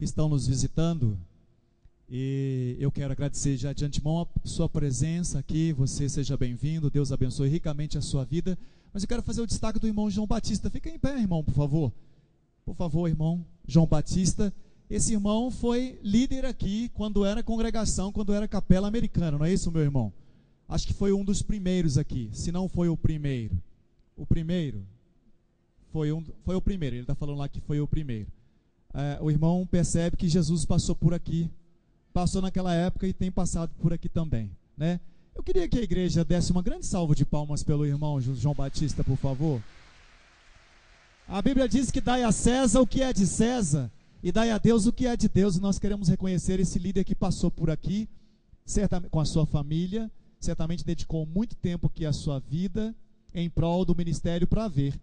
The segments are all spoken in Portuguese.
que estão nos visitando. E eu quero agradecer já de antemão a sua presença aqui. Você seja bem-vindo, Deus abençoe ricamente a sua vida. Mas eu quero fazer o destaque do irmão João Batista. Fica em pé, irmão, por favor. Por favor, irmão João Batista. Esse irmão foi líder aqui quando era congregação, quando era capela americana, não é isso, meu irmão? Acho que foi um dos primeiros aqui, se não foi o primeiro. O primeiro? Foi o primeiro, ele está falando lá que foi o primeiro. O irmão percebe que Jesus passou por aqui, passou naquela época e tem passado por aqui também, né? Eu queria que a igreja desse uma grande salva de palmas pelo irmão João Batista, por favor. A Bíblia diz que dai a César o que é de César e dai a Deus o que é de Deus. E nós queremos reconhecer esse líder que passou por aqui, certamente, com a sua família, certamente dedicou muito tempo aqui a sua vida em prol do ministério para ver.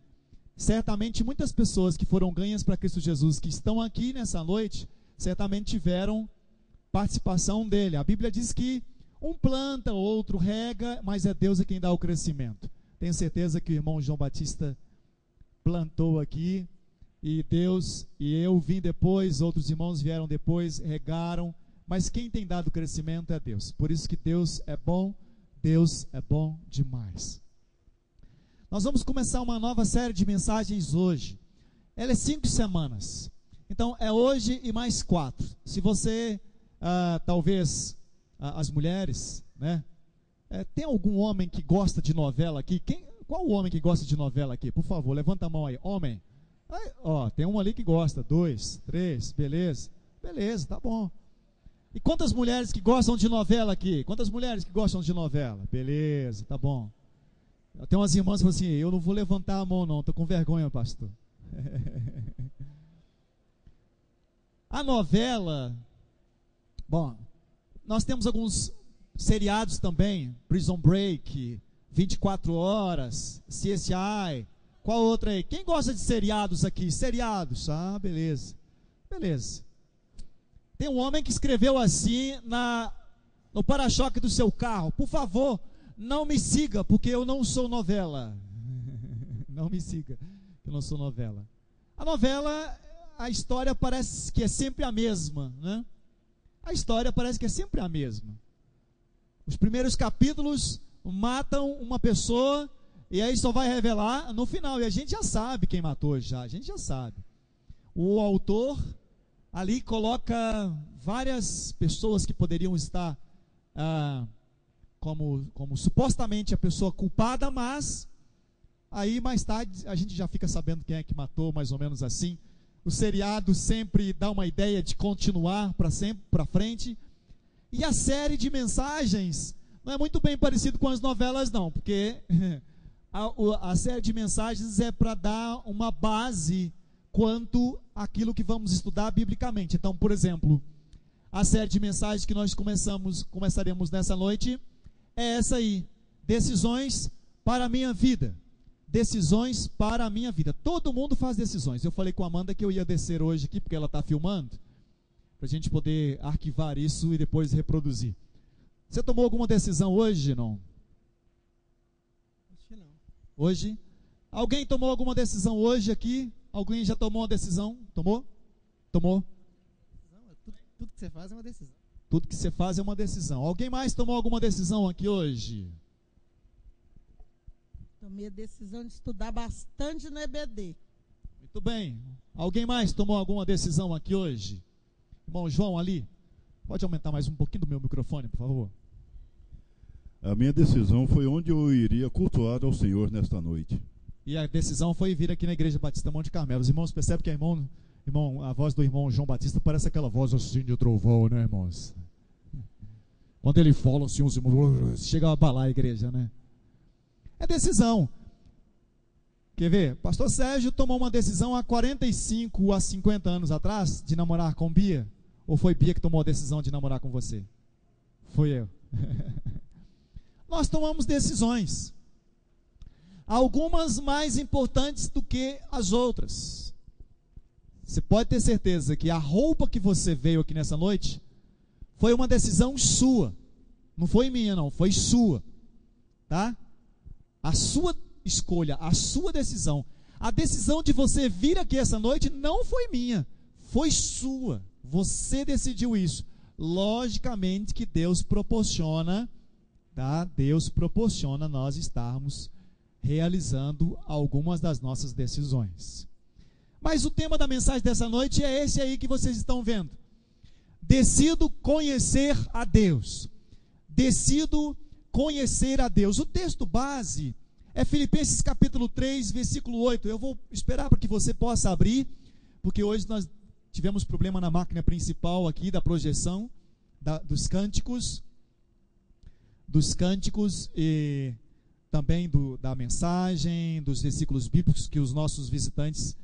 Certamente muitas pessoas que foram ganhas para Cristo Jesus, que estão aqui nessa noite, certamente tiveram participação dele. A Bíblia diz que um planta, outro rega, mas é Deus quem dá o crescimento. Tenho certeza que o irmão João Batista plantou aqui, e Deus, e eu vim depois, outros irmãos vieram depois, regaram, mas quem tem dado crescimento é Deus. Por isso que Deus é bom demais. Nós vamos começar uma nova série de mensagens hoje. Ela é 5 semanas. Então é hoje e mais 4. Se você, talvez, as mulheres, né? Tem algum homem que gosta de novela aqui? Qual o homem que gosta de novela aqui? Por favor, levanta a mão aí. Homem. Tem um ali que gosta. 2, 3, beleza. Beleza, tá bom. E quantas mulheres que gostam de novela aqui? Quantas mulheres que gostam de novela? Beleza, tá bom. Tem umas irmãs que falam assim, eu não vou levantar a mão não, estou com vergonha, pastor. A novela, bom, nós temos alguns seriados também, Prison Break, 24 Horas, CSI, qual outra aí? Quem gosta de seriados aqui? Seriados, beleza, beleza. Tem um homem que escreveu assim no para-choque do seu carro, por favor, não me siga, porque eu não sou novela. Não me siga, eu não sou novela. A novela, a história parece que é sempre a mesma, né? A história parece que é sempre a mesma. Os primeiros capítulos matam uma pessoa, e aí só vai revelar no final, e a gente já sabe quem matou a gente já sabe. O autor ali coloca várias pessoas que poderiam estar como supostamente a pessoa culpada, mas aí mais tarde a gente já fica sabendo quem é que matou, mais ou menos assim. O seriado sempre dá uma ideia de continuar para frente, e a série de mensagens não é muito bem parecido com as novelas não, porque a série de mensagens é para dar uma base quanto àquilo que vamos estudar biblicamente. Então, por exemplo, a série de mensagens que nós começaremos nessa noite é essa aí, decisões para a minha vida. Decisões para a minha vida. Todo mundo faz decisões. Eu falei com a Amanda que eu ia descer hoje aqui, porque ela está filmando, para a gente poder arquivar isso e depois reproduzir. Você tomou alguma decisão hoje, não? Acho que não. Hoje? Alguém tomou alguma decisão hoje aqui? Alguém já tomou uma decisão? Tomou? Tomou? Tudo que você faz é uma decisão. Tudo que você faz é uma decisão. Alguém mais tomou alguma decisão aqui hoje? Tomei a decisão de estudar bastante no EBD. Muito bem. Alguém mais tomou alguma decisão aqui hoje? Irmão João ali, pode aumentar mais um pouquinho do meu microfone, por favor? A minha decisão foi onde eu iria cultuar ao Senhor nesta noite. E a decisão foi vir aqui na Igreja Batista Monte Carmelo. Os irmãos percebem que a voz do irmão João Batista parece aquela voz assim de trovão, né, irmãos? Quando ele fala assim, os irmãos chegam a abalar a igreja, né? É decisão. Quer ver? Pastor Sérgio tomou uma decisão há 45 a 50 anos atrás de namorar com Bia. Ou foi Bia que tomou a decisão de namorar com você? Foi eu. Nós tomamos decisões. Algumas mais importantes do que as outras. Você pode ter certeza que a roupa que você veio aqui nessa noite foi uma decisão sua. Não foi minha não, foi sua. Tá? A sua escolha, a sua decisão. A decisão de você vir aqui essa noite não foi minha, foi sua. Você decidiu isso. Logicamente que Deus proporciona, tá? Deus proporciona nós estarmos realizando algumas das nossas decisões. Mas o tema da mensagem dessa noite é esse aí que vocês estão vendo. Decido conhecer a Deus. Decido conhecer a Deus. O texto base é Filipenses capítulo 3, versículo 8. Eu vou esperar para que você possa abrir, porque hoje nós tivemos problema na máquina principal aqui da projeção dos cânticos e também da mensagem, dos versículos bíblicos que os nossos visitantes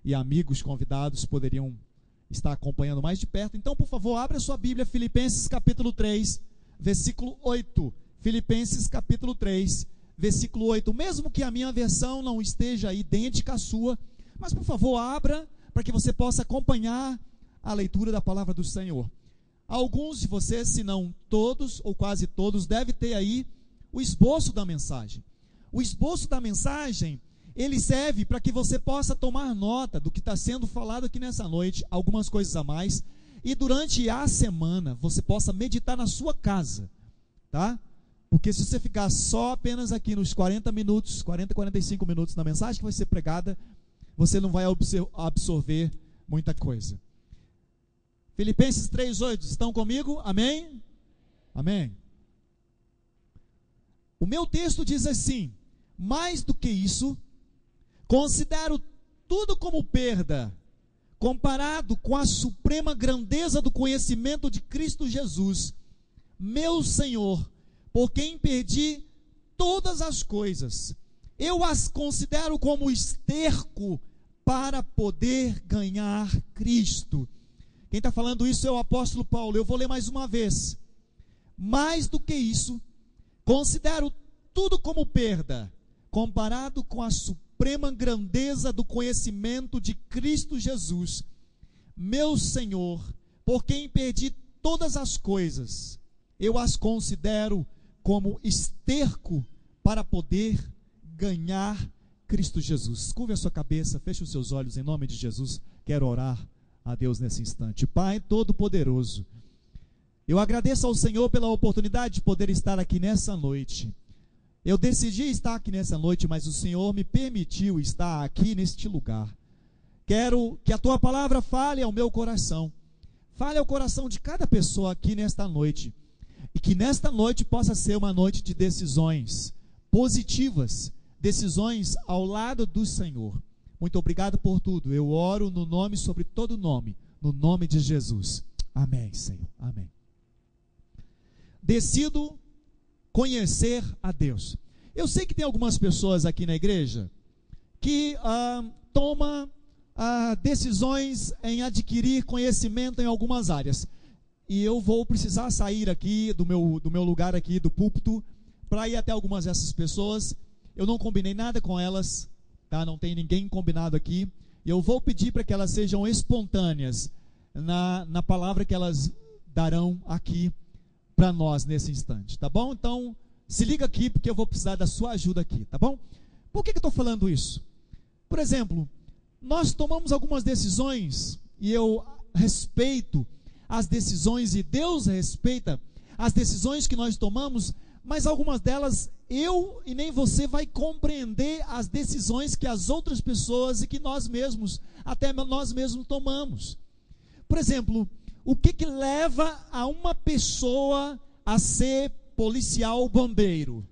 e amigos convidados poderiam estar acompanhando mais de perto. Então, por favor, abra sua Bíblia, Filipenses capítulo 3, versículo 8. Filipenses capítulo 3, versículo 8. Mesmo que a minha versão não esteja idêntica à sua, mas por favor, abra para que você possa acompanhar a leitura da palavra do Senhor. Alguns de vocês, se não todos ou quase todos, devem ter aí o esboço da mensagem. O esboço da mensagem, ele serve para que você possa tomar nota do que está sendo falado aqui nessa noite, algumas coisas a mais, e durante a semana você possa meditar na sua casa, tá? Porque se você ficar só apenas aqui nos 40 minutos, 45 minutos da mensagem que vai ser pregada, você não vai absorver muita coisa. Filipenses 3:8, estão comigo? Amém? Amém. O meu texto diz assim: mais do que isso, considero tudo como perda, comparado com a suprema grandeza do conhecimento de Cristo Jesus, meu Senhor, por quem perdi todas as coisas. Eu as considero como esterco para poder ganhar Cristo. Quem está falando isso é o apóstolo Paulo. Eu vou ler mais uma vez. Mais do que isso, considero tudo como perda, comparado com a suprema grandeza do conhecimento de Cristo Jesus, meu Senhor, por quem perdi todas as coisas. Eu as considero como esterco para poder ganhar Cristo Jesus. Curve a sua cabeça, feche os seus olhos em nome de Jesus. Quero orar a Deus nesse instante. Pai Todo-Poderoso, eu agradeço ao Senhor pela oportunidade de poder estar aqui nessa noite. Eu decidi estar aqui nessa noite, mas o Senhor me permitiu estar aqui neste lugar. Quero que a Tua palavra fale ao meu coração, fale ao coração de cada pessoa aqui nesta noite, e que nesta noite possa ser uma noite de decisões positivas, decisões ao lado do Senhor. Muito obrigado por tudo. Eu oro no nome sobre todo nome, no nome de Jesus. Amém, Senhor. Amém. Decido conhecer a Deus. Eu sei que tem algumas pessoas aqui na igreja que tomam decisões em adquirir conhecimento em algumas áreas. E eu vou precisar sair aqui do meu lugar aqui, do púlpito, para ir até algumas dessas pessoas. Eu não combinei nada com elas, tá? Não tem ninguém combinado aqui. E eu vou pedir para que elas sejam espontâneas na palavra que elas darão aqui para nós nesse instante, tá bom? Então, se liga aqui, porque eu vou precisar da sua ajuda aqui, tá bom? Por que eu estou falando isso? Por exemplo, nós tomamos algumas decisões, e eu respeito as decisões, e Deus respeita as decisões que nós tomamos, mas algumas delas, eu e nem você vai compreender as decisões que as outras pessoas e que nós mesmos, até nós mesmos tomamos. Por exemplo, o que leva a uma pessoa a ser policial bombeiro?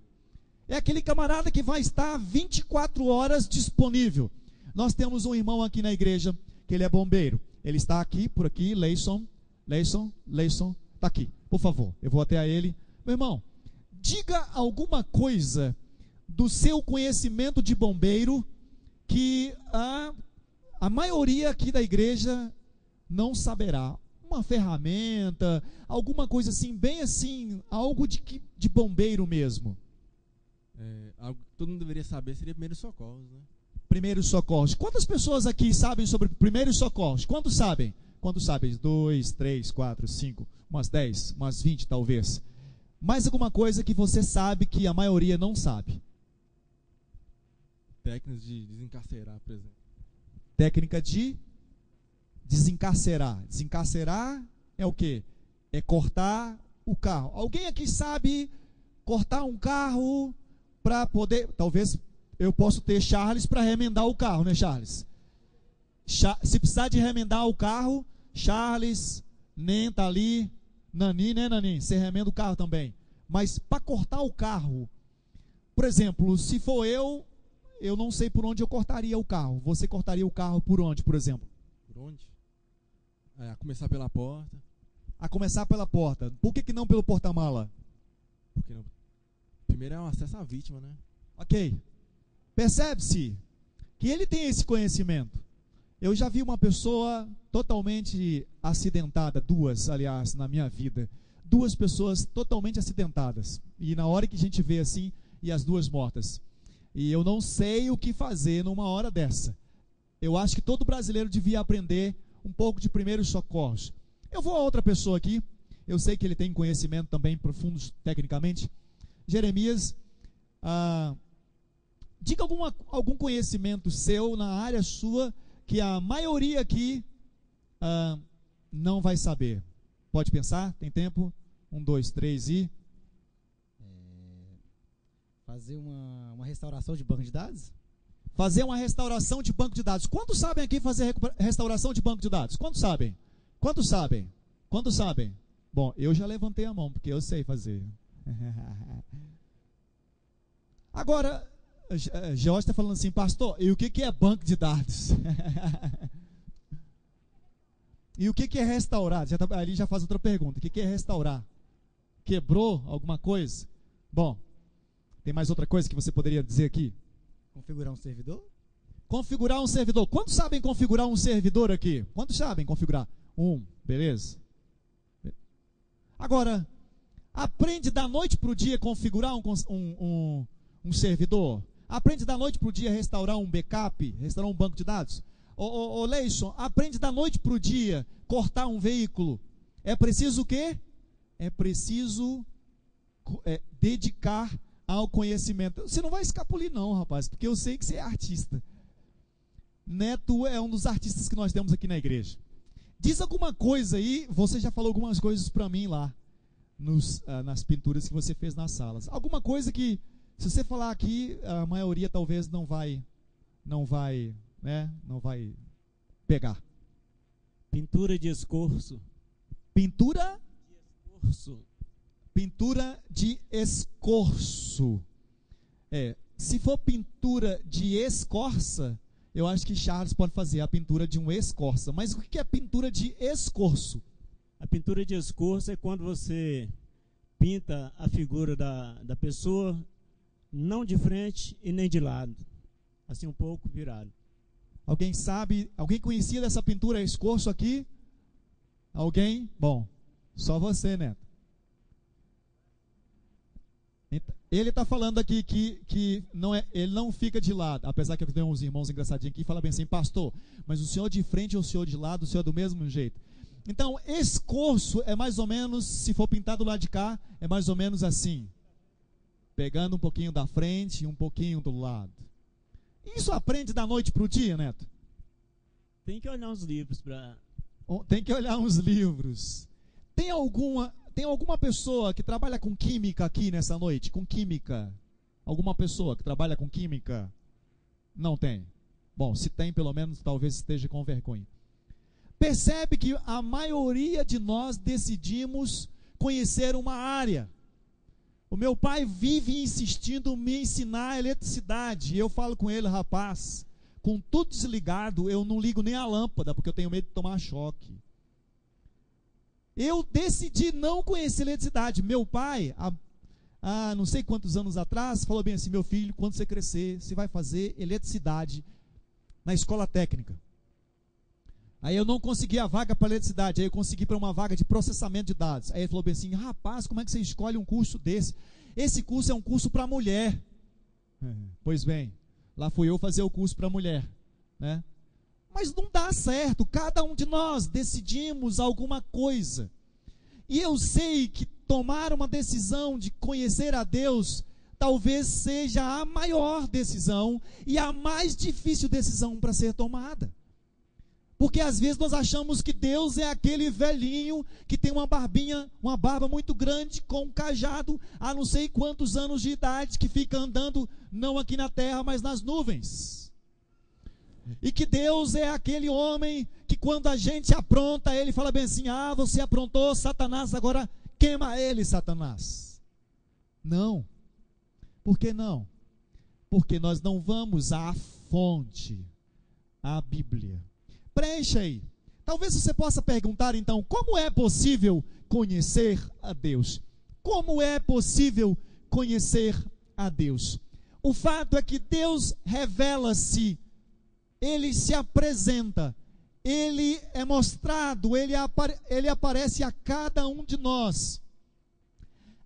É aquele camarada que vai estar 24 horas disponível. Nós temos um irmão aqui na igreja, que ele é bombeiro. Ele está aqui, por aqui, Leison, está aqui. Por favor, eu vou até a ele. Meu irmão, diga alguma coisa do seu conhecimento de bombeiro que a maioria aqui da igreja não saberá. Uma ferramenta, alguma coisa assim, bem assim, algo de bombeiro mesmo. Algo que todo mundo deveria saber seria primeiros socorros, né? Primeiros socorros. Quantas pessoas aqui sabem sobre primeiros socorros? Quantos sabem? Quantos sabem? 2, 3, 4, 5, umas 10, umas 20 talvez. Mais alguma coisa que você sabe que a maioria não sabe? Técnicas de desencarcerar, por exemplo. Técnica de Desencarcerar. Desencarcerar é o quê? É cortar o carro. Alguém aqui sabe cortar um carro para poder... Talvez eu possa ter Charles para remendar o carro, né, Charles? Se precisar de remendar o carro, Charles, Nen tá ali, Nani, né, Nani? Você remenda o carro também. Mas para cortar o carro, por exemplo, se for eu não sei por onde eu cortaria o carro. Você cortaria o carro por onde, por exemplo? Por onde? A começar pela porta. A começar pela porta. Por que não pelo porta-mala? Porque não... Primeiro é o acesso à vítima, né? Ok. Percebe-se que ele tem esse conhecimento. Eu já vi uma pessoa totalmente acidentada, duas, aliás, na minha vida. Duas pessoas totalmente acidentadas. E na hora que a gente vê assim, e as duas mortas. E eu não sei o que fazer numa hora dessa. Eu acho que todo brasileiro devia aprender um pouco de primeiros socorros. Eu vou a outra pessoa aqui. Eu sei que ele tem conhecimento também profundo tecnicamente. Jeremias, diga algum conhecimento seu na área sua que a maioria aqui não vai saber. Pode pensar? Tem tempo? 1, 2, 3 e... Fazer uma restauração de banco de dados? Fazer uma restauração de banco de dados. Quantos sabem aqui fazer restauração de banco de dados? Quantos sabem? Quantos sabem? Quantos sabem? Bom, eu já levantei a mão, porque eu sei fazer. Agora, George está falando assim, pastor, e o que é banco de dados? E o que é restaurar? Ali já faz outra pergunta. O que é restaurar? Quebrou alguma coisa? Bom, tem mais outra coisa que você poderia dizer aqui? Configurar um servidor? Configurar um servidor. Quantos sabem configurar um servidor aqui? Quantos sabem configurar? Beleza. Agora, aprende da noite para o dia configurar um servidor? Aprende da noite para o dia restaurar um backup? Restaurar um banco de dados? Ô Leison, aprende da noite para o dia cortar um veículo? É preciso o quê? É preciso dedicar ao conhecimento. Você não vai escapulir não, rapaz, porque eu sei que você é artista. Neto é um dos artistas que nós temos aqui na igreja. Diz alguma coisa aí, você já falou algumas coisas para mim lá, nas pinturas que você fez nas salas. Alguma coisa que, se você falar aqui, a maioria talvez não vai pegar. Pintura de escorço. Pintura? De escorço. Pintura de escorço. Se for pintura de escorça, eu acho que Charles pode fazer a pintura de um escorça. Mas o que é pintura de escorço? A pintura de escorço é quando você pinta a figura da pessoa, não de frente e nem de lado. Assim, um pouco virado. Alguém sabe? Alguém conhecia dessa pintura escorço aqui? Alguém? Bom, só você, Neto. Ele está falando aqui que ele não fica de lado, apesar que eu tenho uns irmãos engraçadinhos aqui que falam bem assim, pastor, mas o senhor de frente ou o senhor de lado, o senhor é do mesmo jeito. Então, escorço é mais ou menos, se for pintado do lado de cá, é mais ou menos assim, pegando um pouquinho da frente e um pouquinho do lado. Isso aprende da noite para o dia, Neto? Tem que olhar uns livros para... Tem que olhar uns livros. Tem alguma pessoa que trabalha com química aqui nessa noite? Com química? Alguma pessoa que trabalha com química? Não tem. Bom, se tem, pelo menos, talvez esteja com vergonha. Percebe que a maioria de nós decidimos conhecer uma área. O meu pai vive insistindo em me ensinar a eletricidade. E eu falo com ele, rapaz, com tudo desligado, eu não ligo nem a lâmpada, porque eu tenho medo de tomar choque. Eu decidi não conhecer eletricidade. Meu pai, há não sei quantos anos atrás, falou bem assim, meu filho, quando você crescer, você vai fazer eletricidade na escola técnica. Aí eu não consegui a vaga para eletricidade, aí eu consegui para uma vaga de processamento de dados. Aí ele falou bem assim, rapaz, como é que você escolhe um curso desse? Esse curso é um curso para mulher. Pois bem, lá fui eu fazer o curso para mulher, né? Mas não dá certo, cada um de nós decidimos alguma coisa. E eu sei que tomar uma decisão de conhecer a Deus talvez seja a maior decisão e a mais difícil decisão para ser tomada. Porque às vezes nós achamos que Deus é aquele velhinho que tem uma barba muito grande, com um cajado, há não sei quantos anos de idade, que fica andando não aqui na terra, mas nas nuvens. E que Deus é aquele homem que quando a gente apronta, ele fala bem assim: ah, você aprontou, Satanás, agora queima ele, Satanás. Não. Por que não? Porque nós não vamos à fonte, à Bíblia. Preencha aí. Talvez você possa perguntar então: como é possível conhecer a Deus? Como é possível conhecer a Deus? O fato é que Deus revela-se, Ele se apresenta, Ele é mostrado, Ele aparece a cada um de nós.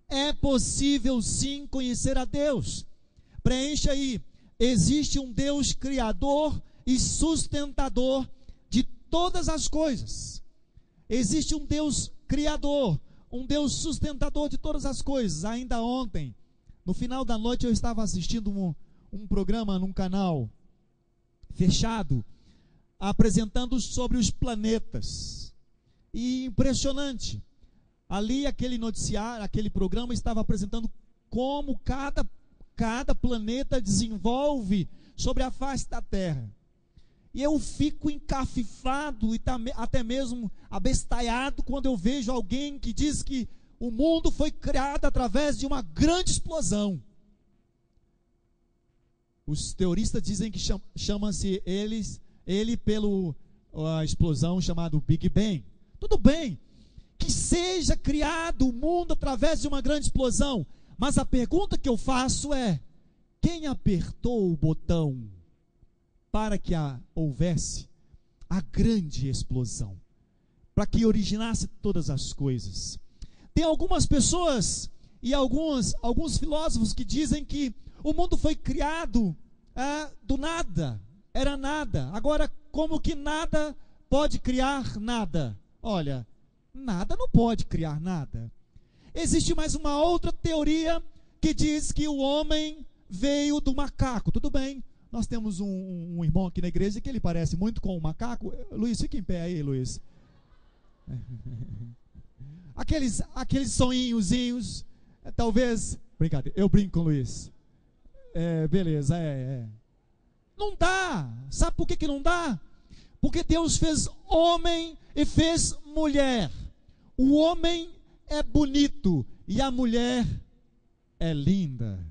É possível sim conhecer a Deus. Preencha aí. Existe um Deus criador e sustentador de todas as coisas. Existe um Deus criador, um Deus sustentador de todas as coisas. Ainda ontem, no final da noite, eu estava assistindo um programa num canal fechado, apresentando sobre os planetas. E impressionante. Ali aquele noticiário, aquele programa estava apresentando como cada planeta desenvolve sobre a face da Terra. E eu fico encafifado e até mesmo abestalhado quando eu vejo alguém que diz que o mundo foi criado através de uma grande explosão. Os teoristas dizem que chama-se ele pela explosão chamada Big Bang. Tudo bem que seja criado o mundo através de uma grande explosão, mas a pergunta que eu faço é: quem apertou o botão para que houvesse a grande explosão, para que originasse todas as coisas? Tem algumas pessoas e alguns filósofos que dizem que o mundo foi criado do nada, era nada. Agora, como que nada pode criar nada? Olha, nada não pode criar nada. Existe mais uma outra teoria que diz que o homem veio do macaco. Tudo bem, nós temos um irmão aqui na igreja que ele parece muito com um macaco. Luiz, fica em pé aí, Luiz. Aqueles sonhinhozinhos, talvez, brincadeira, eu brinco com o Luiz. Beleza, Não dá. Sabe por que não dá? Porque Deus fez homem e fez mulher. O homem é bonito e a mulher é linda.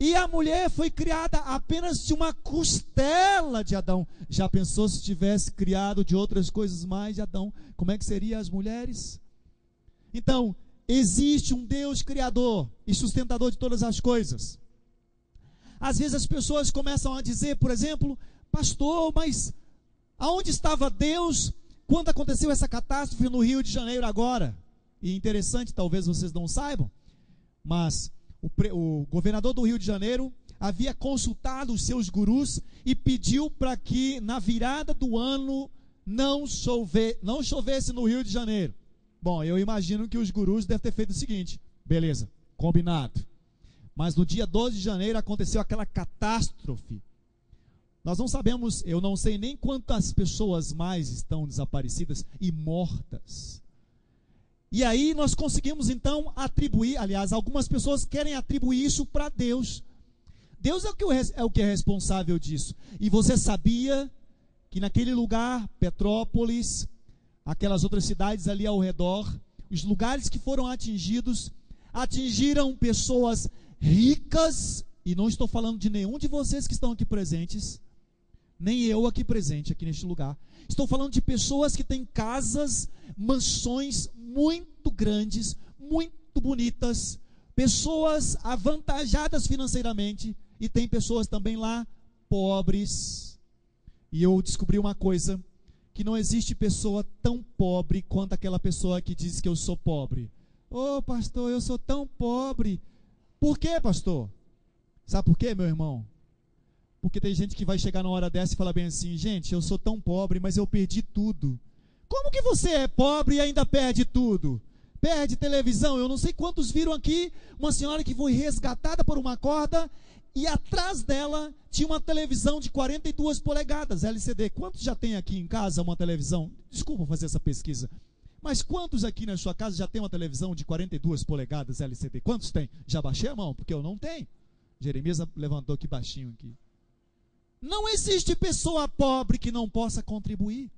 E a mulher foi criada apenas de uma costela de Adão. Já pensou se tivesse criado de outras coisas mais de Adão? Como é que seriam as mulheres? Então, existe um Deus criador e sustentador de todas as coisas. Às vezes as pessoas começam a dizer, por exemplo: pastor, mas aonde estava Deus quando aconteceu essa catástrofe no Rio de Janeiro agora? E interessante, talvez vocês não saibam, mas o governador do Rio de Janeiro havia consultado os seus gurus e pediu para que na virada do ano não chovesse no Rio de Janeiro. Bom, eu imagino que os gurus devem ter feito o seguinte: beleza, combinado. Mas no dia 12 de janeiro aconteceu aquela catástrofe. Nós não sabemos, eu não sei nem quantas pessoas mais estão desaparecidas e mortas. E aí nós conseguimos então atribuir, aliás, algumas pessoas querem atribuir isso para Deus. Deus é o que é responsável disso. E você sabia que naquele lugar, Petrópolis, aquelas outras cidades ali ao redor, os lugares que foram atingiram pessoas ricas, e não estou falando de nenhum de vocês que estão aqui presentes, nem eu aqui presente, aqui neste lugar. Estou falando de pessoas que têm casas, mansões muito grandes, muito bonitas, pessoas avantajadas financeiramente, e tem pessoas também lá pobres. E eu descobri uma coisa, que não existe pessoa tão pobre quanto aquela pessoa que diz que eu sou pobre. Ô pastor, eu sou tão pobre. Por quê, pastor? Sabe por quê, meu irmão? Porque tem gente que vai chegar na hora dessa e falar bem assim: gente, eu sou tão pobre, mas eu perdi tudo. Como que você é pobre e ainda perde tudo? Perde televisão. Eu não sei quantos viram aqui uma senhora que foi resgatada por uma corda e atrás dela tinha uma televisão de 42 polegadas LCD. Quantos já tem aqui em casa uma televisão? Desculpa fazer essa pesquisa. Mas quantos aqui na sua casa já tem uma televisão de 42 polegadas LCD? Quantos tem? Já baixei a mão, porque eu não tenho. Jeremias levantou aqui baixinho aqui. Não existe pessoa pobre que não possa contribuir.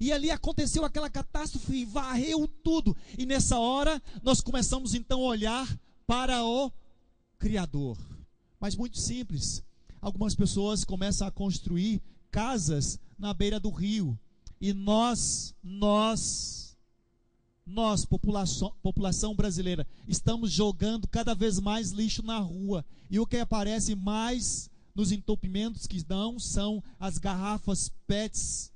E ali aconteceu aquela catástrofe e varreu tudo. E nessa hora nós começamos então a olhar para o Criador. Mas muito simples. Algumas pessoas começam a construir casas na beira do rio. E nós, população brasileira, estamos jogando cada vez mais lixo na rua. E o que aparece mais nos entupimentos que não são as garrafas PETs,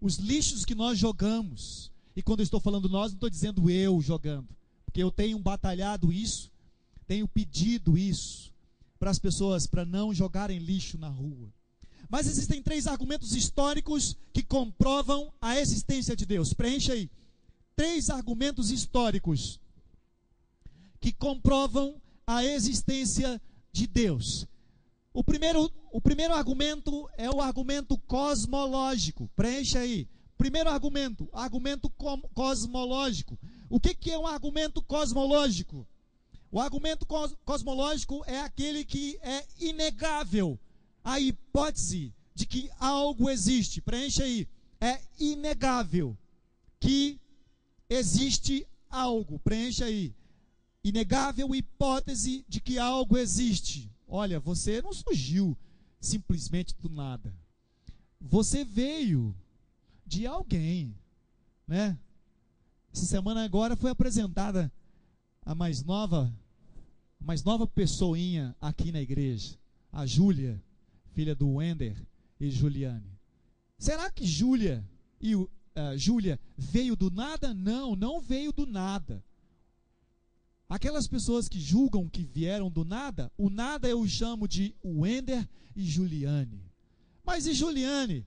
os lixos que nós jogamos. E quando eu estou falando nós, não estou dizendo eu jogando, porque eu tenho batalhado isso, tenho pedido isso para as pessoas, para não jogarem lixo na rua. Mas existem 3 argumentos históricos que comprovam a existência de Deus. Preencha aí. 3 argumentos históricos que comprovam a existência de Deus. O primeiro argumento é o argumento cosmológico. Preencha aí. Primeiro argumento cosmológico. O que é um argumento cosmológico? O argumento cosmológico é aquele que é inegável. A hipótese de que algo existe. Preencha aí. É inegável que existe algo. Preencha aí. Inegável hipótese de que algo existe. Olha, você não surgiu simplesmente do nada. Você veio de alguém, né? Essa semana agora foi apresentada a mais nova pessoinha aqui na igreja, a Júlia, filha do Wender e Juliane. Será que Júlia veio do nada? Não, não veio do nada. Aquelas pessoas que julgam que vieram do nada, o nada eu chamo de Wender e Juliane. Mas e Juliane?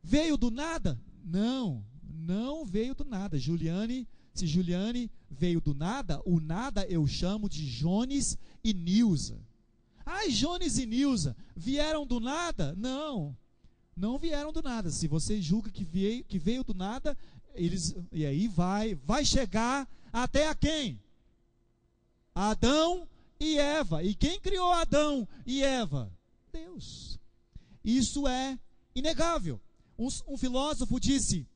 Veio do nada? Não, não veio do nada. Se Juliane veio do nada, o nada eu chamo de Jones e Nilza. Ai, Jones e Nilza vieram do nada? Não, não vieram do nada. Se você julga que veio do nada, e aí vai chegar até a quem? Adão e Eva. E quem criou Adão e Eva? Deus. Isso é inegável. Um filósofo disse: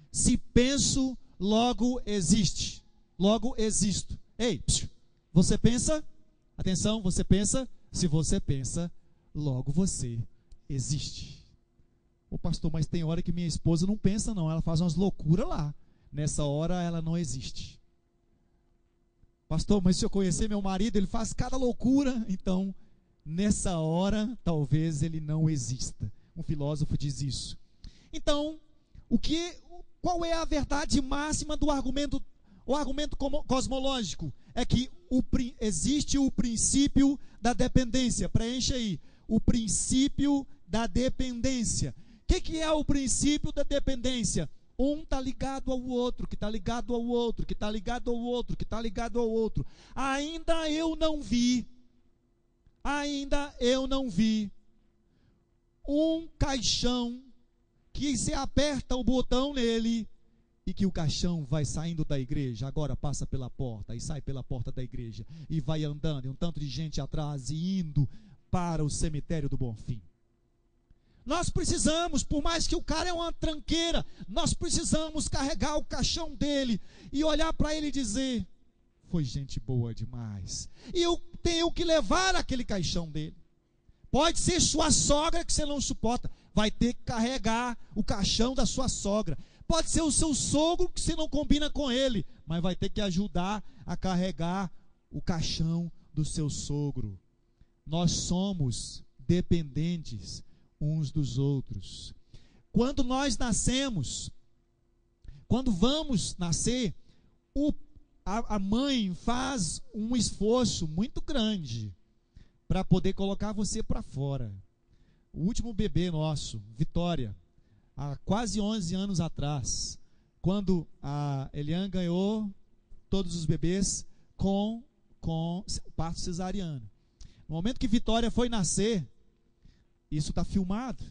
se penso, logo existe. Logo existo. Ei, você pensa? Atenção, você pensa? Se você pensa, logo você existe. Ô pastor, mas tem hora que minha esposa não pensa não, ela faz umas loucuras lá. Nessa hora ela não existe. Pastor, mas se eu conhecer meu marido, ele faz cada loucura, então nessa hora talvez ele não exista. Um filósofo diz isso. Então, qual é a verdade máxima do argumento? O argumento cosmológico é que existe o princípio da dependência. Preencha aí. O princípio da dependência. O que é o princípio da dependência? Um está ligado ao outro, que está ligado ao outro, que está ligado ao outro, que está ligado ao outro. Ainda eu não vi um caixão que se aperta o botão nele e que o caixão vai saindo da igreja, agora passa pela porta e sai pela porta da igreja e vai andando, e um tanto de gente atrás e indo para o cemitério do Bonfim. Nós precisamos, por mais que o cara é uma tranqueira, nós precisamos carregar o caixão dele e olhar para ele e dizer: foi gente boa demais. E eu tenho que levar aquele caixão dele. Pode ser sua sogra que você não suporta, vai ter que carregar o caixão da sua sogra. Pode ser o seu sogro que você não combina com ele, mas vai ter que ajudar a carregar o caixão do seu sogro. Nós somos dependentes uns dos outros. Quando nós nascemos, quando vamos nascer, a mãe faz um esforço muito grande para poder colocar você para fora. O último bebê nosso, Vitória, há quase 11 anos atrás, quando a Eliane ganhou todos os bebês com parto cesariano. No momento que Vitória foi nascer, isso está filmado.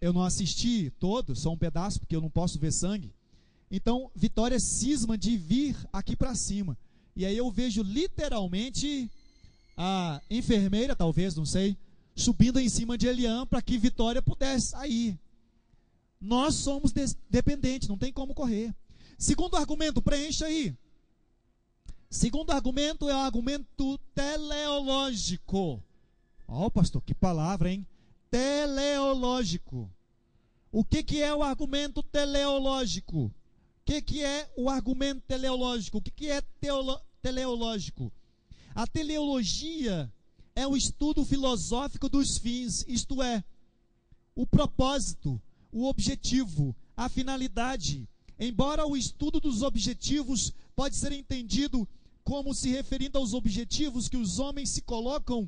Eu não assisti todo, só um pedaço, porque eu não posso ver sangue. Então, Vitória cisma de vir aqui para cima. E aí eu vejo literalmente a enfermeira, talvez, não sei, subindo em cima de Elian para que Vitória pudesse sair. Nós somos dependentes, não tem como correr. Segundo argumento, preencha aí. Segundo argumento é o argumento teleológico. Ó, pastor, que palavra, hein? Teleológico. O que é o argumento teleológico? O que é o argumento teleológico? O que é teleológico? A teleologia é o estudo filosófico dos fins, isto é, o propósito, o objetivo, a finalidade. Embora o estudo dos objetivos pode ser entendido como se referindo aos objetivos que os homens se colocam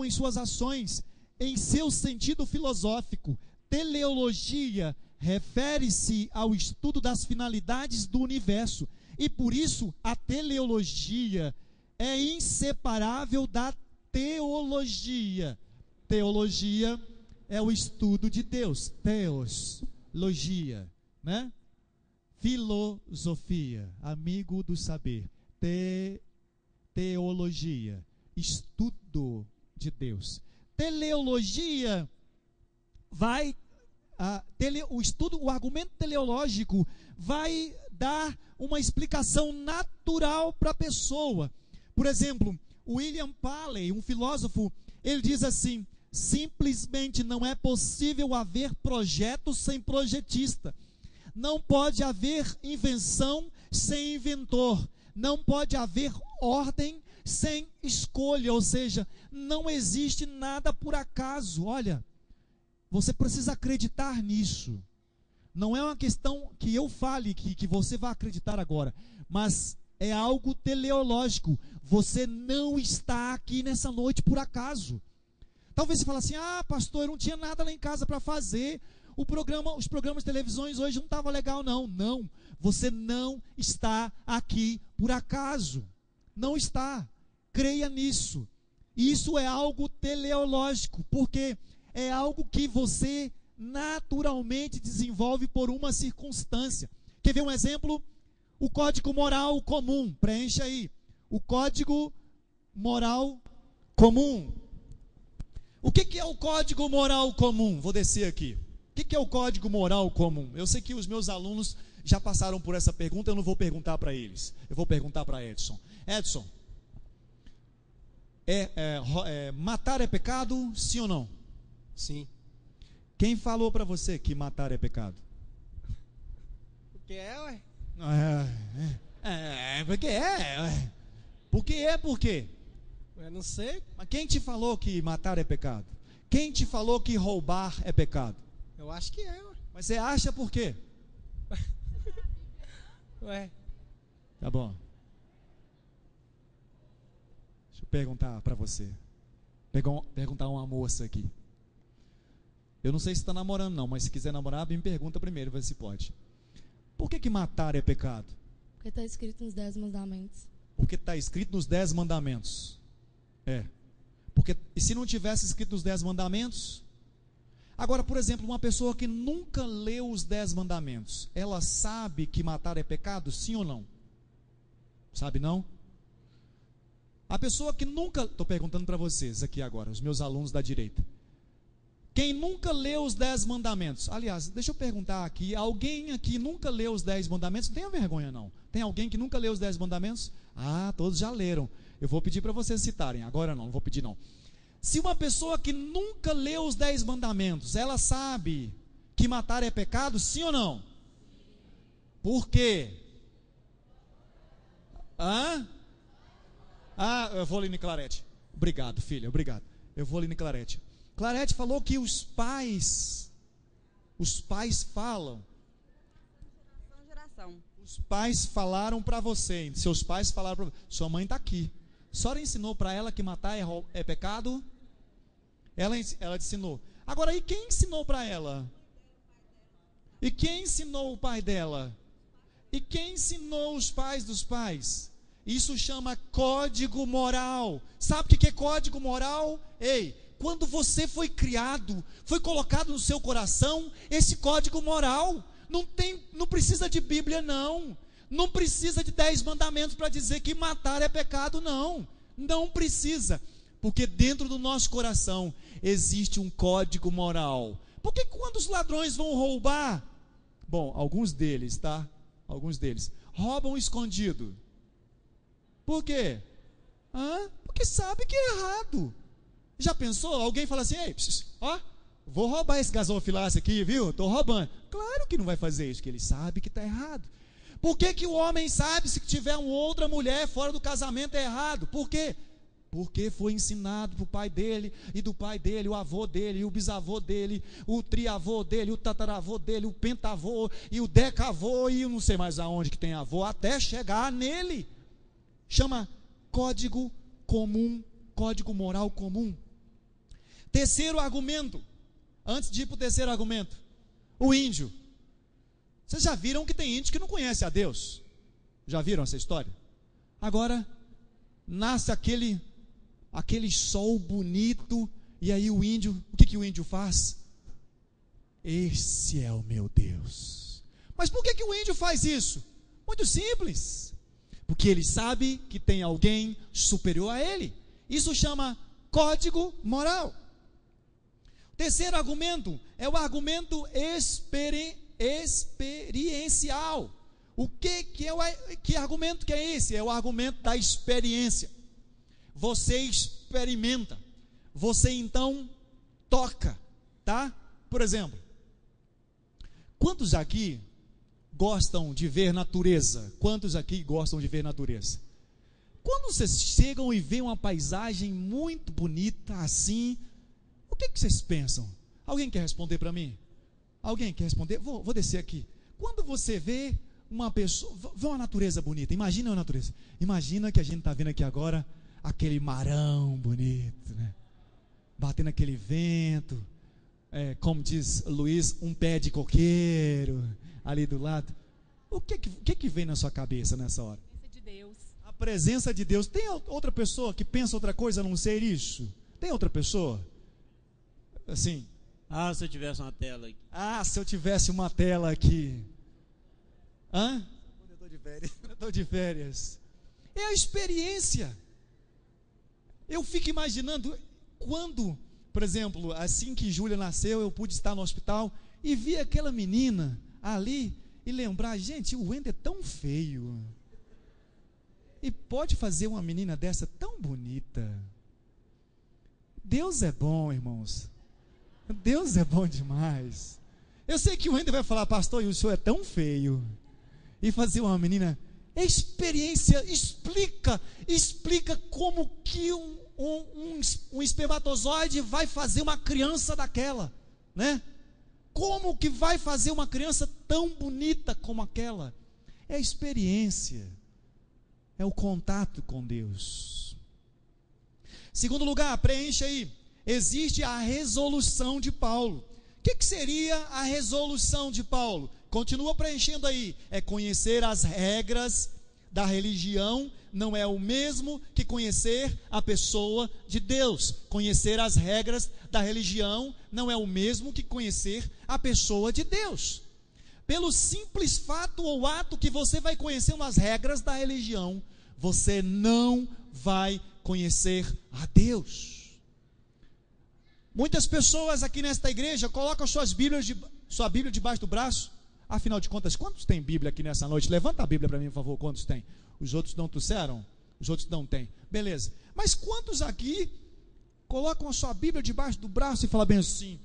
em suas ações, em seu sentido filosófico, teleologia refere-se ao estudo das finalidades do universo. E por isso a teleologia é inseparável da teologia. Teologia é o estudo de Deus. Theos, logia, né? Filosofia, amigo do saber. Teologia, estudo de Deus. Teleologia vai o argumento teleológico vai dar uma explicação natural para a pessoa. Por exemplo, William Paley, um filósofo, ele diz assim: simplesmente não é possível haver projeto sem projetista. Não pode haver invenção sem inventor. Não pode haver ordem sem escolha. Ou seja, não existe nada por acaso. Olha, você precisa acreditar nisso. Não é uma questão que eu fale, que você vai acreditar agora, mas é algo teleológico. Você não está aqui nessa noite por acaso. Talvez você fale assim: ah, pastor, eu não tinha nada lá em casa para fazer. Os programas de televisões hoje não estavam legal, não. Não, você não está aqui por acaso. Não está. Creia nisso. Isso é algo teleológico, porque é algo que você naturalmente desenvolve por uma circunstância. Quer ver um exemplo? O código moral comum. Preencha aí. O código moral comum. O que é o código moral comum? Vou descer aqui. O que é o código moral comum? Eu sei que os meus alunos já passaram por essa pergunta, eu não vou perguntar para eles. Eu vou perguntar para Edson. Edson, matar é pecado, sim ou não? Sim. Quem falou para você que matar é pecado? Porque ué. Porque ué. Por quê? Eu não sei. Mas quem te falou que matar é pecado? Quem te falou que roubar é pecado? Eu acho que é, ué. Mas você acha por quê? Ué. Tá bom. Deixa eu perguntar para você. Perguntar a uma moça aqui. Eu não sei se está namorando não, mas se quiser namorar, me pergunta primeiro, vê se pode. Por que matar é pecado? Porque está escrito nos 10 mandamentos. Porque está escrito nos 10 mandamentos. Porque e se não tivesse escrito nos 10 mandamentos? Agora, por exemplo, uma pessoa que nunca leu os 10 mandamentos, ela sabe que matar é pecado, sim ou não? Sabe não? A pessoa que nunca, estou perguntando para vocês aqui agora, os meus alunos da direita. Quem nunca leu os 10 mandamentos? Aliás, deixa eu perguntar aqui, alguém aqui nunca leu os 10 mandamentos? Não tenha vergonha não. Tem alguém que nunca leu os 10 mandamentos? Ah, todos já leram. Eu vou pedir para vocês citarem, agora não vou pedir não. Se uma pessoa que nunca leu os 10 mandamentos, ela sabe que matar é pecado, sim ou não? Por quê? Eu vou ali no Clarete. Obrigado, filha, obrigado. Eu vou ali no Clarete. Clarete falou que os pais falam. Os pais falaram para você, seus pais falaram para você. Sua mãe está aqui. A senhora ensinou para ela que matar é pecado? Ela ensinou. Agora, e quem ensinou para ela? E quem ensinou o pai dela? E quem ensinou os pais dos pais? Isso chama código moral. Sabe o que é código moral? Ei, quando você foi criado, foi colocado no seu coração esse código moral. Não precisa de Bíblia, não. Não precisa de 10 mandamentos para dizer que matar é pecado, não. Não precisa. Porque dentro do nosso coração existe um código moral. Porque quando os ladrões vão roubar, bom, alguns deles, tá? Alguns deles roubam escondido. Por quê? Porque sabe que é errado. Já pensou? Alguém fala assim, ei, ó, vou roubar esse gasofilácio aqui, viu? Estou roubando. Claro que não vai fazer isso, porque ele sabe que está errado. Por que o homem sabe se tiver uma outra mulher fora do casamento é errado? Por quê? Porque foi ensinado para o pai dele, e do pai dele, o avô dele, e o bisavô dele, o triavô dele, o tataravô dele, o pentavô, e o decavô, e eu não sei mais aonde que tem avô, até chegar nele. Chama código comum, código moral comum. Terceiro argumento, antes de ir para o terceiro argumento, o índio. Vocês já viram que tem índio que não conhece a Deus? Já viram essa história? Agora, nasce aquele sol bonito, e aí o índio, o que o índio faz? Esse é o meu Deus. Mas por que o índio faz isso? Muito simples. Porque ele sabe que tem alguém superior a ele. Isso chama código moral. O terceiro argumento é o argumento experiencial. Que argumento que é esse? É o argumento da experiência. Você experimenta, você então toca, tá? Por exemplo, quantos aqui gostam de ver natureza? Quantos aqui gostam de ver natureza? Quando vocês chegam e veem uma paisagem muito bonita assim, o que vocês pensam? Alguém quer responder para mim? Alguém quer responder? Vou descer aqui. Quando você vê uma pessoa, vê uma natureza bonita, imagina uma natureza. Imagina que a gente está vendo aqui agora aquele marão bonito, né? Batendo aquele vento, como diz Luiz, um pé de coqueiro ali do lado. O que vem na sua cabeça nessa hora? De Deus. A presença de Deus. Tem outra pessoa que pensa outra coisa a não ser isso? Tem outra pessoa? Assim. Se eu tivesse uma tela aqui. Se eu tivesse uma tela aqui. Eu estou de férias. É a experiência. Eu fico imaginando quando, por exemplo, assim que Júlia nasceu, eu pude estar no hospital e vi aquela menina ali e lembrar, gente, o Wender é tão feio e pode fazer uma menina dessa tão bonita. Deus é bom, irmãos. Deus é bom demais. Eu sei que o Wender vai falar, pastor, e o senhor é tão feio, e fazer uma menina. Experiência explica como que um espermatozoide vai fazer uma criança daquela, né? Como que vai fazer uma criança tão bonita como aquela? É a experiência, é o contato com Deus. Segundo lugar, preencha aí, existe a resolução de Paulo. O que seria a resolução de Paulo? Continua preenchendo aí, é conhecer as regras da religião, não é o mesmo que conhecer a pessoa de Deus. Conhecer as regras da religião não é o mesmo que conhecer a pessoa de Deus. Pelo simples fato ou ato que você vai conhecendo as regras da religião, você não vai conhecer a Deus. Muitas pessoas aqui nesta igreja colocam sua Bíblia debaixo do braço. Afinal de contas, quantos tem Bíblia aqui nessa noite? Levanta a Bíblia para mim, por favor, quantos tem? Os outros não trouxeram? Os outros não têm. Beleza. Mas quantos aqui colocam a sua Bíblia debaixo do braço e falam bem assim,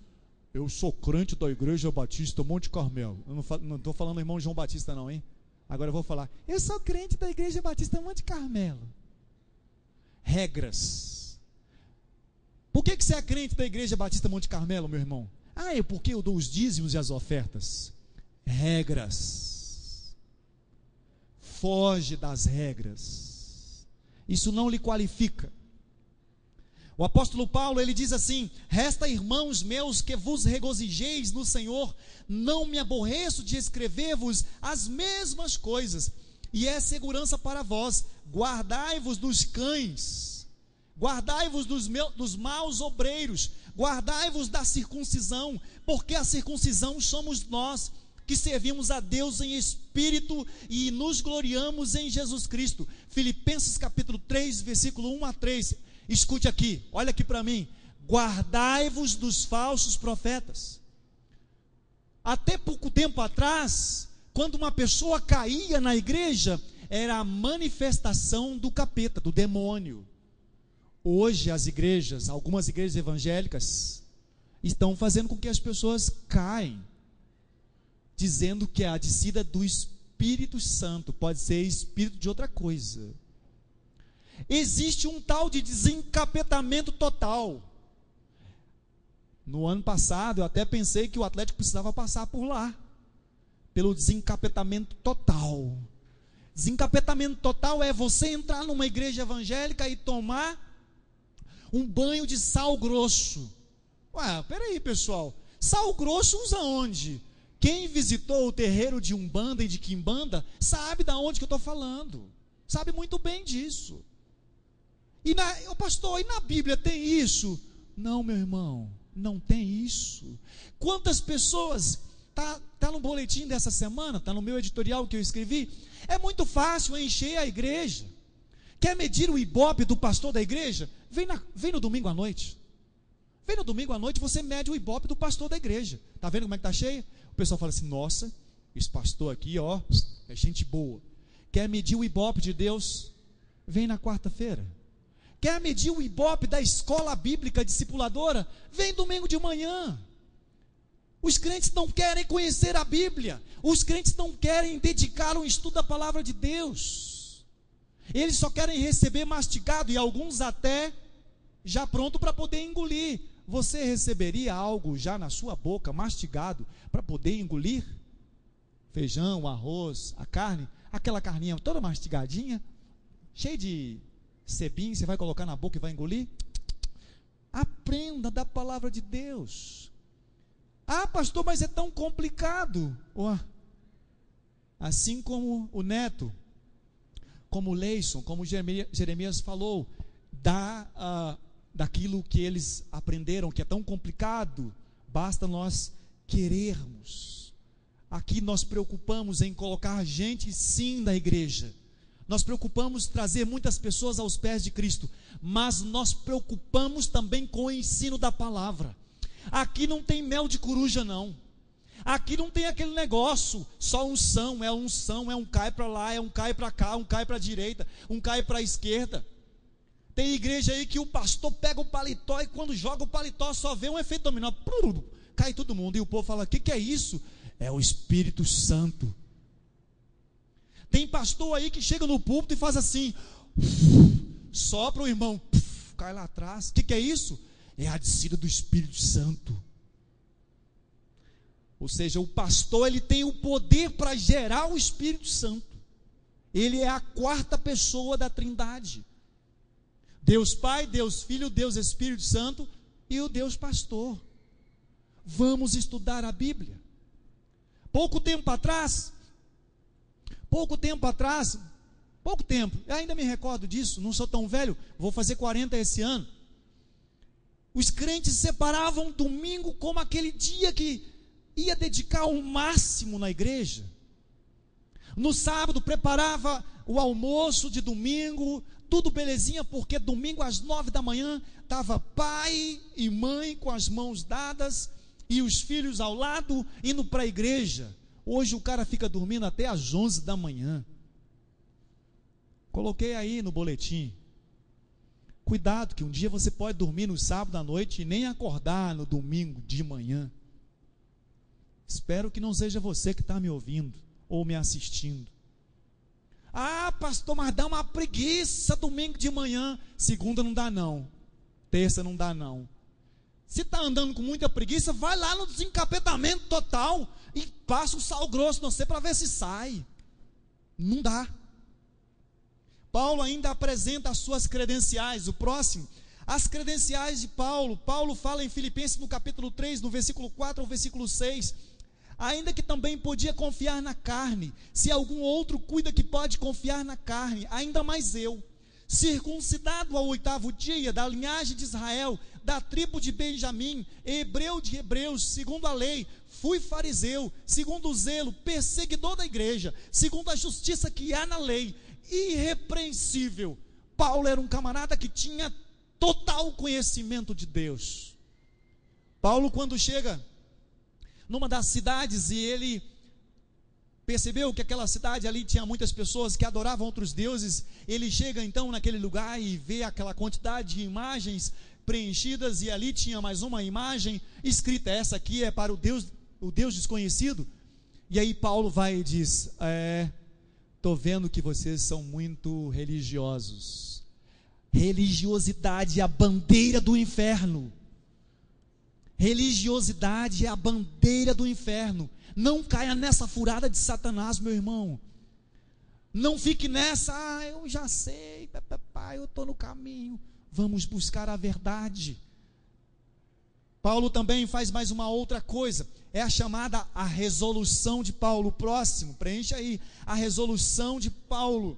eu sou crente da Igreja Batista Monte Carmelo. Eu não estou falando do irmão João Batista não, hein? Agora eu vou falar, eu sou crente da Igreja Batista Monte Carmelo. Regras. Por que você é crente da Igreja Batista Monte Carmelo, meu irmão? É porque eu dou os dízimos e as ofertas. Regras. Foge das regras. Isso não lhe qualifica. O apóstolo Paulo, ele diz assim, resta, irmãos meus, que vos regozijeis no Senhor, não me aborreço de escrever-vos as mesmas coisas, e é segurança para vós. Guardai-vos dos cães, guardai-vos dos maus obreiros, guardai-vos da circuncisão, porque a circuncisão somos nós, que servimos a Deus em espírito e nos gloriamos em Jesus Cristo. Filipenses capítulo 3, versículo 1 a 3. Escute aqui, olha aqui para mim. Guardai-vos dos falsos profetas. Até pouco tempo atrás, quando uma pessoa caía na igreja, era a manifestação do capeta, do demônio. Hoje as igrejas, algumas igrejas evangélicas, estão fazendo com que as pessoas caem, dizendo que é a descida do Espírito Santo, pode ser espírito de outra coisa. Existe um tal de desencapetamento total. No ano passado, eu até pensei que o Atlético precisava passar por lá, pelo desencapetamento total. Desencapetamento total é você entrar numa igreja evangélica e tomar um banho de sal grosso. Ué, peraí pessoal, sal grosso usa onde? Quem visitou o terreiro de Umbanda e de Quimbanda sabe da onde que eu estou falando, sabe muito bem disso. Pastor, e na Bíblia tem isso? Não, meu irmão, não tem isso. Quantas pessoas, tá no boletim dessa semana, tá no meu editorial que eu escrevi, é muito fácil encher a igreja. Quer medir o ibope do pastor da igreja? Vem no domingo à noite. Vem no domingo à noite, você mede o ibope do pastor da igreja. Tá vendo como é que tá cheia? O pessoal fala assim, nossa, esse pastor aqui, ó, é gente boa. Quer medir o ibope de Deus? Vem na quarta-feira. Quer medir o ibope da escola bíblica discipuladora? Vem domingo de manhã. Os crentes não querem conhecer a Bíblia. Os crentes não querem dedicar um estudo à palavra de Deus. Eles só querem receber mastigado, e alguns até já pronto para poder engolir. Você receberia algo já na sua boca, mastigado, para poder engolir? Feijão, o arroz, a carne, aquela carninha toda mastigadinha, cheia de sebim, você vai colocar na boca e vai engolir? Aprenda da palavra de Deus. Ah, pastor, mas é tão complicado. Assim como o Neto, como o Leison, como Jeremias falou, daquilo que eles aprenderam, que é tão complicado, basta nós querermos. Aqui nós preocupamos em colocar gente sim na igreja, nós preocupamos trazer muitas pessoas aos pés de Cristo, mas nós preocupamos também com o ensino da palavra. Aqui não tem mel de coruja não, aqui não tem aquele negócio, só unção, é um cai para lá, é um cai para cá, um cai para a direita, um cai para a esquerda. Tem igreja aí que o pastor pega o paletó e quando joga o paletó só vê um efeito dominó, cai todo mundo, e o povo fala, o que é isso? É o Espírito Santo. Tem pastor aí que chega no púlpito e faz assim, sopra o irmão, cai lá atrás, o que é isso? É a descida do Espírito Santo. Ou seja, o pastor, ele tem o poder para gerar o Espírito Santo. Ele é a quarta pessoa da Trindade. Deus Pai, Deus Filho, Deus Espírito Santo e o Deus Pastor. Vamos estudar a Bíblia. Pouco tempo, eu ainda me recordo disso, não sou tão velho, vou fazer 40 esse ano. Os crentes separavam domingo como aquele dia que ia dedicar o máximo na igreja. No sábado preparava o almoço de domingo, tudo belezinha, porque domingo às 9 da manhã estava pai e mãe com as mãos dadas e os filhos ao lado indo para a igreja. Hoje o cara fica dormindo até às 11 da manhã. Coloquei aí no boletim. Cuidado que um dia você pode dormir no sábado à noite e nem acordar no domingo de manhã. Espero que não seja você que está me ouvindo ou me assistindo. Ah, pastor, mas dá uma preguiça domingo de manhã. Segunda não dá não, terça não dá não. Se está andando com muita preguiça, vai lá no desencapetamento total e passa o sal grosso no você para ver se sai. Não dá. Paulo ainda apresenta as suas credenciais. O próximo, as credenciais de Paulo. Paulo fala em Filipenses no capítulo 3, no versículo 4 ao versículo 6, ainda que também podia confiar na carne. Se algum outro cuida que pode confiar na carne, ainda mais eu, circuncidado ao 8º dia, da linhagem de Israel, da tribo de Benjamim, hebreu de hebreus, segundo a lei, fui fariseu, segundo o zelo, perseguidor da igreja, segundo a justiça que há na lei, irrepreensível. Paulo era um camarada que tinha total conhecimento de Deus. Paulo, quando chega numa das cidades e ele percebeu que aquela cidade ali tinha muitas pessoas que adoravam outros deuses, ele chega então naquele lugar e vê aquela quantidade de imagens preenchidas, e ali tinha mais uma imagem escrita: essa aqui é para o Deus desconhecido. E aí Paulo vai e diz: estou vendo que vocês são muito religiosos. Religiosidade é a bandeira do inferno. Religiosidade é a bandeira do inferno. Não caia nessa furada de Satanás, meu irmão. Não fique nessa: eu já sei, eu estou no caminho. Vamos buscar a verdade. Paulo também faz mais uma outra coisa, é a chamada a resolução de Paulo. Próximo, preencha aí, a resolução de Paulo.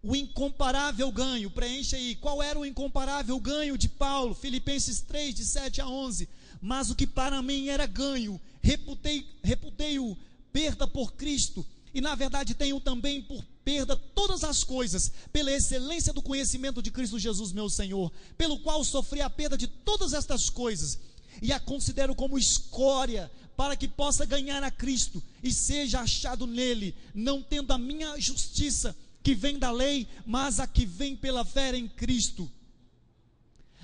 O incomparável ganho, preencha aí, qual era o incomparável ganho de Paulo? Filipenses 3, de 7 a 11, mas o que para mim era ganho, reputei-o perda por Cristo, e na verdade tenho também por perda todas as coisas, pela excelência do conhecimento de Cristo Jesus meu Senhor, pelo qual sofri a perda de todas estas coisas, e a considero como escória, para que possa ganhar a Cristo, e seja achado nele, não tendo a minha justiça, que vem da lei, mas a que vem pela fé em Cristo,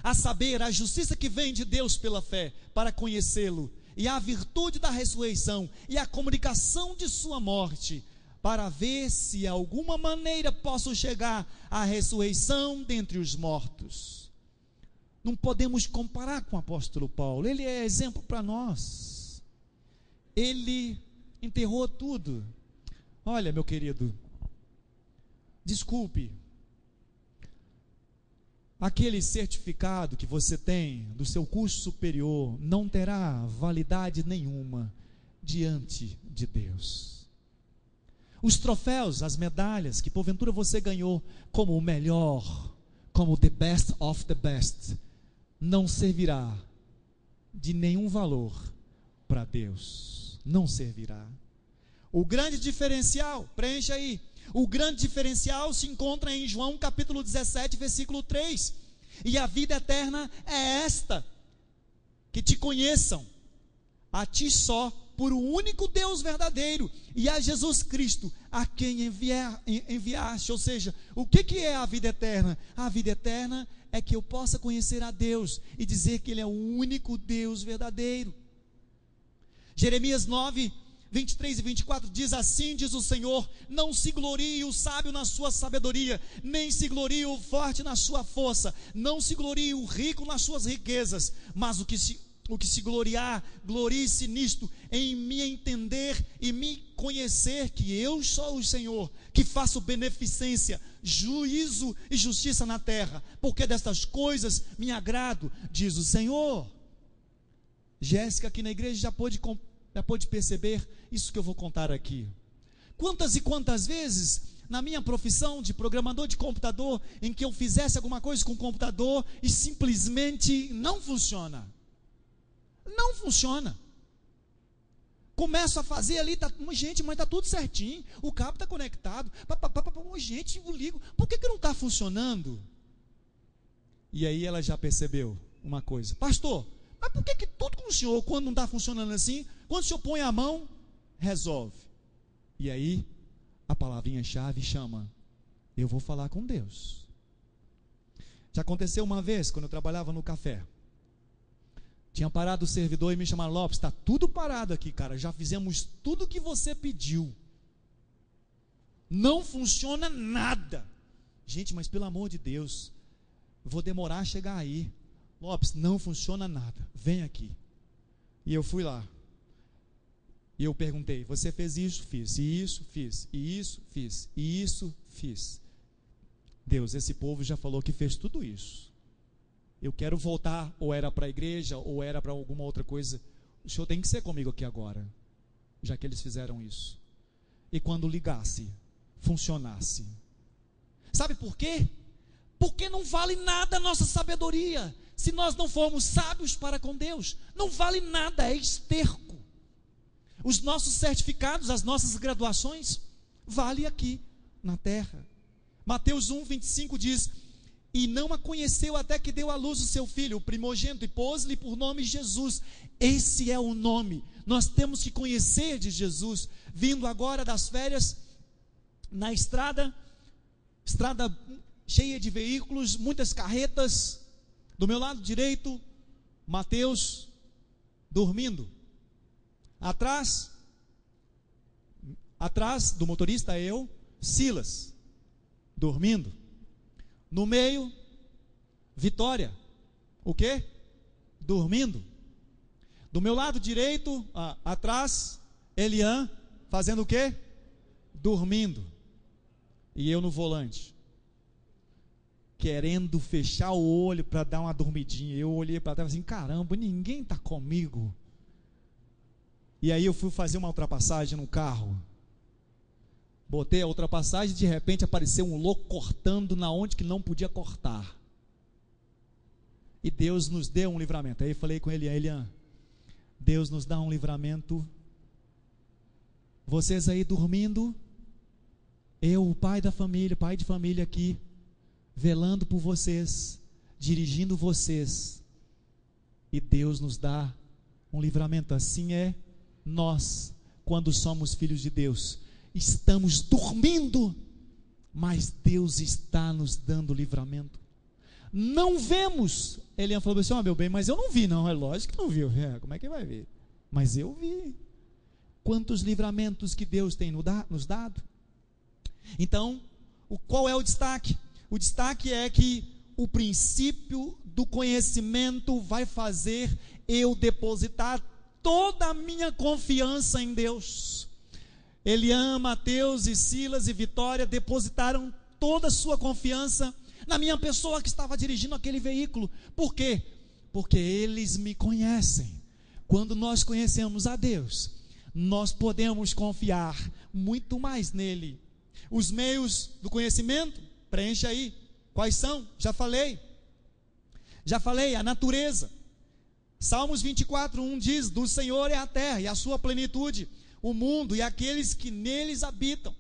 a saber, a justiça que vem de Deus pela fé, para conhecê-lo, e a virtude da ressurreição, e a comunicação de sua morte, para ver se alguma maneira posso chegar à ressurreição dentre os mortos. Não podemos comparar com o apóstolo Paulo, ele é exemplo para nós. Ele enterrou tudo. Olha, meu querido, desculpe, aquele certificado que você tem do seu curso superior não terá validade nenhuma diante de Deus. Os troféus, as medalhas que porventura você ganhou como o melhor, como the best of the best, não servirá de nenhum valor para Deus. Não servirá. O grande diferencial, preencha aí, o grande diferencial se encontra em João capítulo 17, versículo 3. E a vida eterna é esta: que te conheçam, a ti só, por o único Deus verdadeiro, e a Jesus Cristo, a quem enviaste. Ou seja, o que é a vida eterna? A vida eterna é que eu possa conhecer a Deus e dizer que Ele é o único Deus verdadeiro. Jeremias 9, 23 e 24 diz assim: diz o Senhor, não se glorie o sábio na sua sabedoria, nem se glorie o forte na sua força, não se glorie o rico nas suas riquezas, mas o que se gloriar, glorie-se nisto, em me entender e me conhecer que eu sou o Senhor, que faço beneficência, juízo e justiça na terra, porque destas coisas me agrado, diz o Senhor. Jéssica aqui na igreja já pôde perceber isso que eu vou contar aqui. Quantas e quantas vezes na minha profissão de programador de computador, em que eu fizesse alguma coisa com o computador e simplesmente não funciona. Não funciona. Começo a fazer ali, gente, mas está tudo certinho, o cabo está conectado, gente, eu ligo, por que não está funcionando? E aí ela já percebeu uma coisa: pastor, mas por que tudo com o senhor, quando não está funcionando assim, quando o senhor põe a mão, resolve? E aí, a palavrinha-chave chama: eu vou falar com Deus. Já aconteceu uma vez, quando eu trabalhava no café, tinha parado o servidor e me chamaram: Lopes, está tudo parado aqui, cara, já fizemos tudo que você pediu, não funciona nada. Gente, mas pelo amor de Deus, vou demorar a chegar aí. Lopes, não funciona nada, vem aqui. E eu fui lá, e eu perguntei: você fez isso? Fiz, e isso, fiz, e isso, fiz, e isso, fiz. Deus, esse povo já falou que fez tudo isso. Eu quero voltar, ou era para a igreja, ou era para alguma outra coisa. O senhor tem que ser comigo aqui agora. já que eles fizeram isso. E quando ligasse, funcionasse. Sabe por quê? Porque não vale nada a nossa sabedoria se nós não formos sábios para com Deus. Não vale nada, é esterco. Os nossos certificados, as nossas graduações, vale aqui na terra. Mateus 1:25 diz: e não a conheceu até que deu à luz o seu filho, o primogênito, e pôs-lhe por nome Jesus. Esse é o nome. Nós temos que conhecer de Jesus. Vindo agora das férias, na estrada cheia de veículos, muitas carretas. Do meu lado direito, Mateus dormindo. Atrás do motorista, eu, Silas, dormindo. No meio, Vitória, o quê? Dormindo. Do meu lado direito, atrás, Elian, fazendo o quê? Dormindo. E eu no volante, querendo fechar o olho para dar uma dormidinha. Eu olhei para trás e falei assim: caramba, ninguém está comigo. E aí eu fui fazer uma ultrapassagem no carro. Botei a ultrapassagem e de repente apareceu um louco cortando na onde que não podia cortar. E Deus nos deu um livramento. Aí eu falei com ele: Elian, Deus nos dá um livramento. Vocês aí dormindo, eu, o pai de família aqui, velando por vocês, dirigindo vocês. E Deus nos dá um livramento. Assim é nós, quando somos filhos de Deus. Estamos dormindo, mas Deus está nos dando livramento. Não vemos. Elian falou assim: meu bem, mas eu não vi não. É lógico que não viu. Como é que vai ver? Mas eu vi. Quantos livramentos que Deus tem nos dado. Então, qual é o destaque? O destaque é que o princípio do conhecimento vai fazer eu depositar toda a minha confiança em Deus. Elian, Mateus e Silas e Vitória depositaram toda a sua confiança na minha pessoa que estava dirigindo aquele veículo. Por quê? Porque eles me conhecem. Quando nós conhecemos a Deus, nós podemos confiar muito mais nele. Os meios do conhecimento, preencha aí. Quais são? Já falei, a natureza. Salmos 24:1 diz: do Senhor é a terra e a sua plenitude, o mundo e aqueles que neles habitam.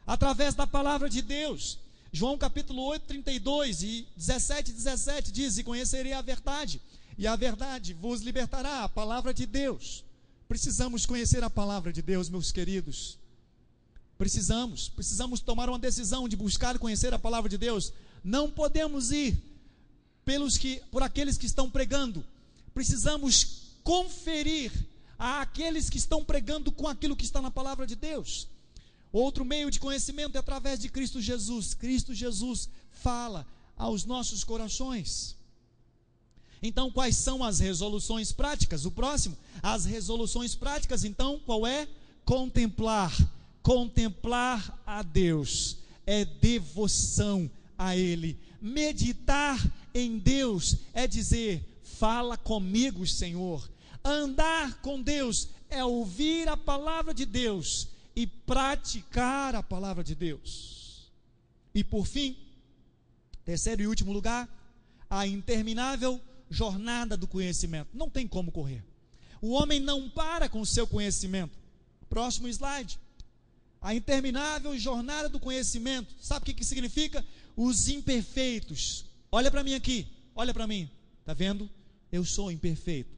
Através da palavra de Deus. João capítulo 8:32 e 17:17 diz: e conhecerei a verdade, e a verdade vos libertará. A palavra de Deus. Precisamos conhecer a palavra de Deus, meus queridos. Precisamos tomar uma decisão de buscar conhecer a palavra de Deus. Não podemos ir por aqueles que estão pregando. Precisamos conferir àqueles que estão pregando com aquilo que está na palavra de Deus. Outro meio de conhecimento é através de Cristo Jesus. Cristo Jesus fala aos nossos corações. Então, quais são as resoluções práticas? O próximo, as resoluções práticas, então, qual é? Contemplar a Deus, é devoção a Ele. Meditar em Deus é dizer: fala comigo, Senhor. Andar com Deus é ouvir a palavra de Deus e praticar a palavra de Deus. E por fim, terceiro e último lugar, a interminável jornada do conhecimento. Não tem como correr. O homem não para com o seu conhecimento. Próximo slide. A interminável jornada do conhecimento. Sabe o que significa? Os imperfeitos. Olha para mim aqui. Olha para mim. Está vendo? Eu sou imperfeito.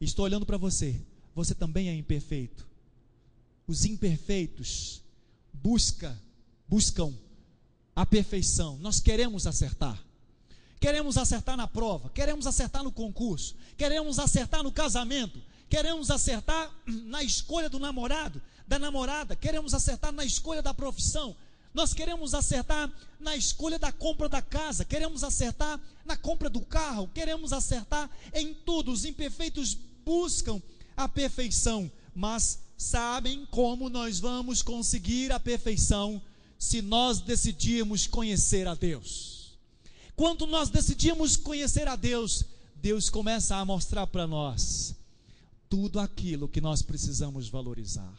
Estou olhando para você. Você também é imperfeito. Os imperfeitos buscam a perfeição. Nós queremos acertar. Queremos acertar na prova. Queremos acertar no concurso. Queremos acertar no casamento. Queremos acertar na escolha do namorado, da namorada. Queremos acertar na escolha da profissão. Nós queremos acertar na escolha da compra da casa. Queremos acertar na compra do carro. Queremos acertar em tudo. Os imperfeitos buscam a perfeição, mas sabem como nós vamos conseguir a perfeição se nós decidirmos conhecer a Deus. Quando nós decidimos conhecer a Deus, Deus começa a mostrar para nós tudo aquilo que nós precisamos valorizar.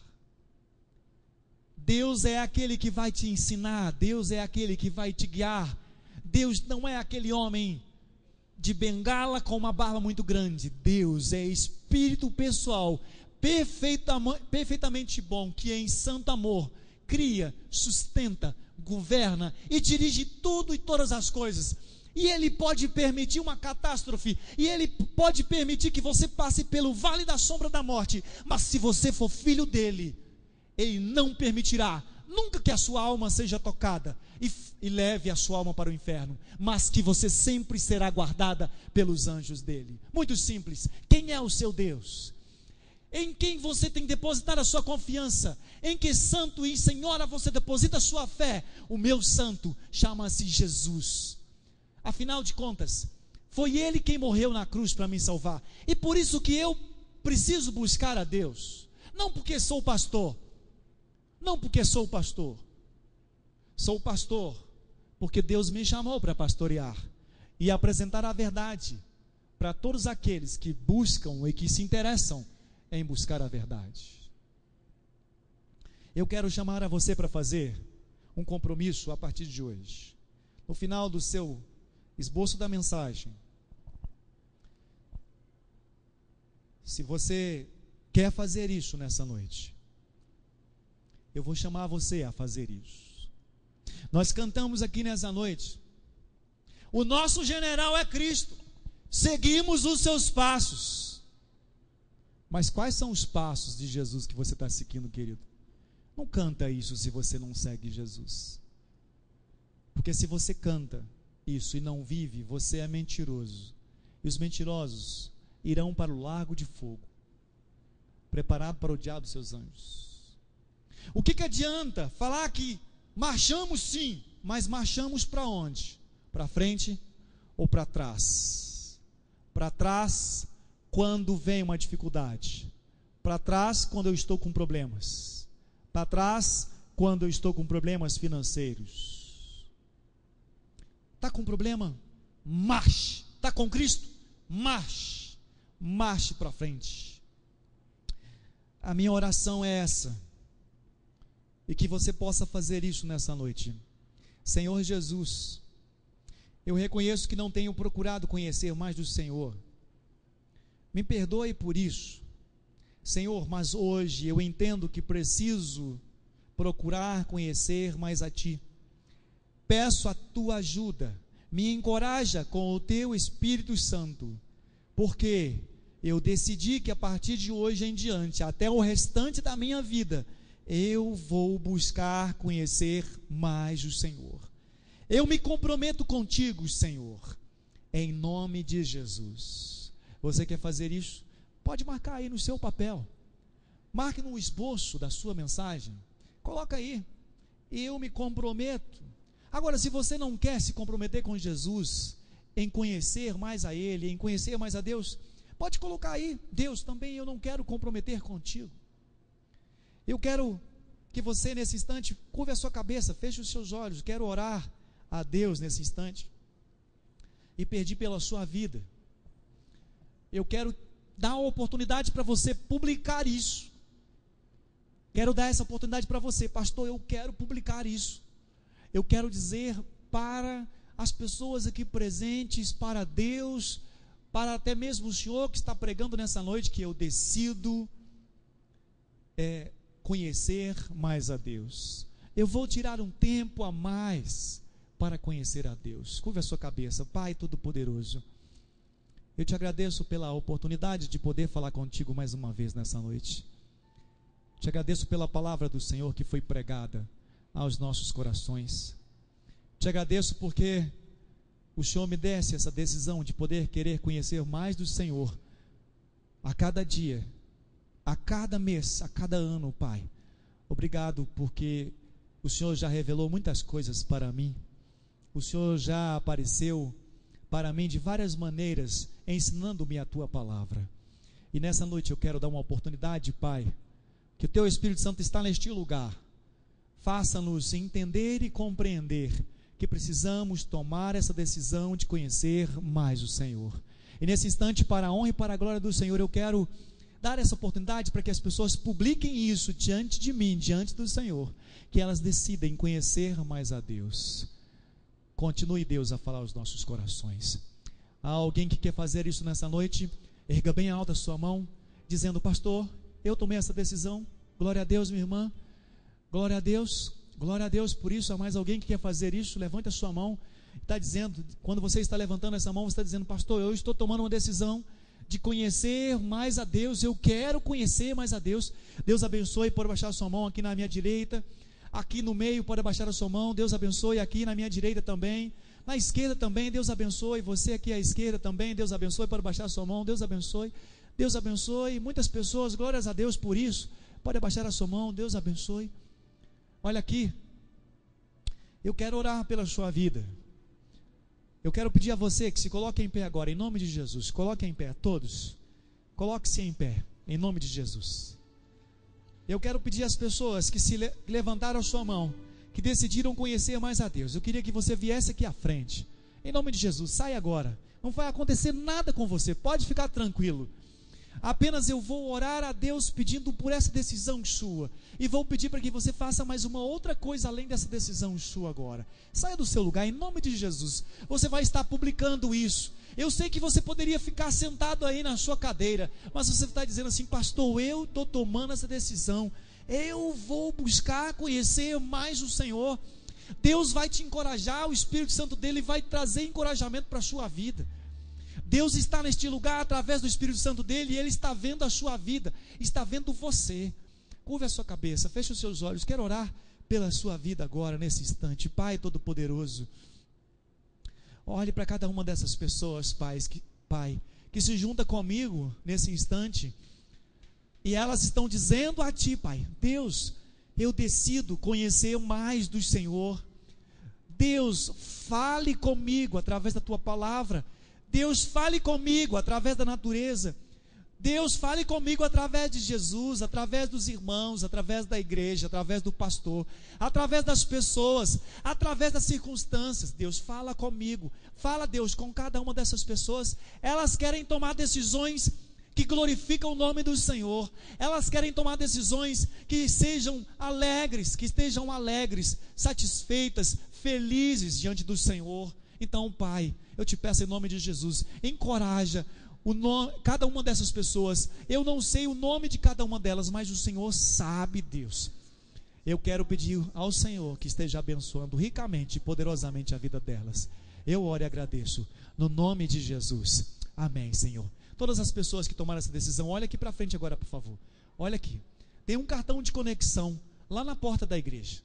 Deus é aquele que vai te ensinar, Deus é aquele que vai te guiar. Deus não é aquele homem de bengala com uma barba muito grande. Deus é espírito pessoal, perfeitamente bom, que em santo amor cria, sustenta, governa e dirige tudo e todas as coisas. E Ele pode permitir uma catástrofe, e Ele pode permitir que você passe pelo vale da sombra da morte, mas se você for filho dEle, Ele não permitirá nunca que a sua alma seja tocada e leve a sua alma para o inferno, mas que você sempre será guardada pelos anjos dEle. Muito simples. Quem é o seu Deus? Em quem você tem depositado a sua confiança? Em que santo e senhora você deposita a sua fé? O meu santo chama-se Jesus. Afinal de contas, foi Ele quem morreu na cruz para me salvar. E por isso que eu preciso buscar a Deus. Não porque sou pastor. Não porque sou pastor. Sou pastor porque Deus me chamou para pastorear e apresentar a verdade para todos aqueles que buscam e que se interessam em buscar a verdade. Eu quero chamar a você para fazer um compromisso a partir de hoje. No final do seu esboço da mensagem, se você quer fazer isso nessa noite, eu vou chamar você a fazer isso. Nós cantamos aqui nessa noite: o nosso general é Cristo, seguimos os seus passos. Mas quais são os passos de Jesus que você está seguindo, querido? Não canta isso se você não segue Jesus. Porque se você canta isso e não vive, você é mentiroso. E os mentirosos irão para o lago de fogo, preparado para odiar dos seus anjos. O que adianta falar que marchamos sim, mas marchamos para onde? Para frente ou para trás? Para trás quando vem uma dificuldade, para trás quando eu estou com problemas, para trás quando eu estou com problemas financeiros. Está com problema? Marche. Está com Cristo? Marche. Marche para frente. A minha oração é essa, e que você possa fazer isso nessa noite. Senhor Jesus, eu reconheço que não tenho procurado conhecer mais do Senhor. Me perdoe por isso, Senhor, mas hoje eu entendo que preciso procurar conhecer mais a Ti. Peço a Tua ajuda, me encoraja com o Teu Espírito Santo, porque eu decidi que a partir de hoje em diante, até o restante da minha vida, eu vou buscar conhecer mais o Senhor. Eu me comprometo contigo, Senhor, em nome de Jesus. Você quer fazer isso? Pode marcar aí no seu papel. Marque no esboço da sua mensagem. Coloca aí: eu me comprometo. Agora, se você não quer se comprometer com Jesus, em conhecer mais a Ele, em conhecer mais a Deus, pode colocar aí: Deus, também eu não quero comprometer contigo. Eu quero que você nesse instante curve a sua cabeça, feche os seus olhos. Quero orar a Deus nesse instante e pedir pela sua vida. Eu quero dar a oportunidade para você publicar isso. Quero dar essa oportunidade para você. Pastor, eu quero publicar isso. Eu quero dizer para as pessoas aqui presentes, para Deus, para até mesmo o Senhor que está pregando nessa noite, que eu decido conhecer mais a Deus. Eu vou tirar um tempo a mais para conhecer a Deus. Curva a sua cabeça. Pai Todo-Poderoso, eu te agradeço pela oportunidade de poder falar contigo mais uma vez nessa noite. Te agradeço pela palavra do Senhor que foi pregada aos nossos corações. Te agradeço porque o Senhor me desse essa decisão de poder querer conhecer mais do Senhor a cada dia, a cada mês, a cada ano, Pai. Obrigado porque o Senhor já revelou muitas coisas para mim. O Senhor já apareceu para mim de várias maneiras, ensinando-me a Tua palavra. E nessa noite eu quero dar uma oportunidade, Pai, que o Teu Espírito Santo está neste lugar. Faça-nos entender e compreender que precisamos tomar essa decisão de conhecer mais o Senhor. E nesse instante, para a honra e para a glória do Senhor, eu quero dar essa oportunidade para que as pessoas publiquem isso diante de mim, diante do Senhor, que elas decidem conhecer mais a Deus. Continue, Deus, a falar aos nossos corações. Há alguém que quer fazer isso nessa noite? Erga bem alta a sua mão, dizendo: pastor, eu tomei essa decisão. Glória a Deus, minha irmã. Glória a Deus. Glória a Deus por isso. Há mais alguém que quer fazer isso? Levante a sua mão. Está dizendo, quando você está levantando essa mão, você está dizendo: pastor, eu estou tomando uma decisão de conhecer mais a Deus. Eu quero conhecer mais a Deus. Deus abençoe. Pode baixar a sua mão aqui na minha direita. Aqui no meio, pode abaixar a sua mão. Deus abençoe. Aqui na minha direita também. Na esquerda também, Deus abençoe. Você aqui à esquerda também, Deus abençoe. Pode baixar a sua mão. Deus abençoe. Deus abençoe. Muitas pessoas, glórias a Deus por isso. Pode abaixar a sua mão. Deus abençoe. Olha aqui. Eu quero orar pela sua vida. Eu quero pedir a você que se coloque em pé agora, em nome de Jesus. Coloque em pé, todos. Coloque-se em pé, em nome de Jesus. Eu quero pedir às pessoas que se levantaram a sua mão, que decidiram conhecer mais a Deus. Eu queria que você viesse aqui à frente. Em nome de Jesus, sai agora. Não vai acontecer nada com você, pode ficar tranquilo. Apenas eu vou orar a Deus pedindo por essa decisão sua. E vou pedir para que você faça mais uma outra coisa além dessa decisão sua agora. Saia do seu lugar, em nome de Jesus. Você vai estar publicando isso. Eu sei que você poderia ficar sentado aí na sua cadeira, mas você está dizendo assim: pastor, eu estou tomando essa decisão. Eu vou buscar conhecer mais o Senhor. Deus vai te encorajar, o Espírito Santo dele vai trazer encorajamento para a sua vida. Deus está neste lugar através do Espírito Santo dele, e ele está vendo a sua vida, está vendo você. Curve a sua cabeça, feche os seus olhos. Quero orar pela sua vida agora, nesse instante. Pai Todo-Poderoso, olhe para cada uma dessas pessoas, Pai, que se junta comigo nesse instante, e elas estão dizendo a Ti, Pai: Deus, eu decido conhecer mais do Senhor. Deus, fale comigo através da Tua palavra. Deus, fale comigo através da natureza. Deus, fale comigo através de Jesus, através dos irmãos, através da igreja, através do pastor, através das pessoas, através das circunstâncias. Deus, fala comigo. Fala, Deus, com cada uma dessas pessoas. Elas querem tomar decisões que glorificam o nome do Senhor. Elas querem tomar decisões que estejam alegres, satisfeitas, felizes diante do Senhor. Então, Pai, eu te peço em nome de Jesus, encoraja cada uma dessas pessoas. Eu não sei o nome de cada uma delas, mas o Senhor sabe, Deus. Eu quero pedir ao Senhor que esteja abençoando ricamente e poderosamente a vida delas. Eu oro e agradeço, no nome de Jesus. Amém, Senhor. Todas as pessoas que tomaram essa decisão, olha aqui para frente agora, por favor. Olha aqui, tem um cartão de conexão lá na porta da igreja,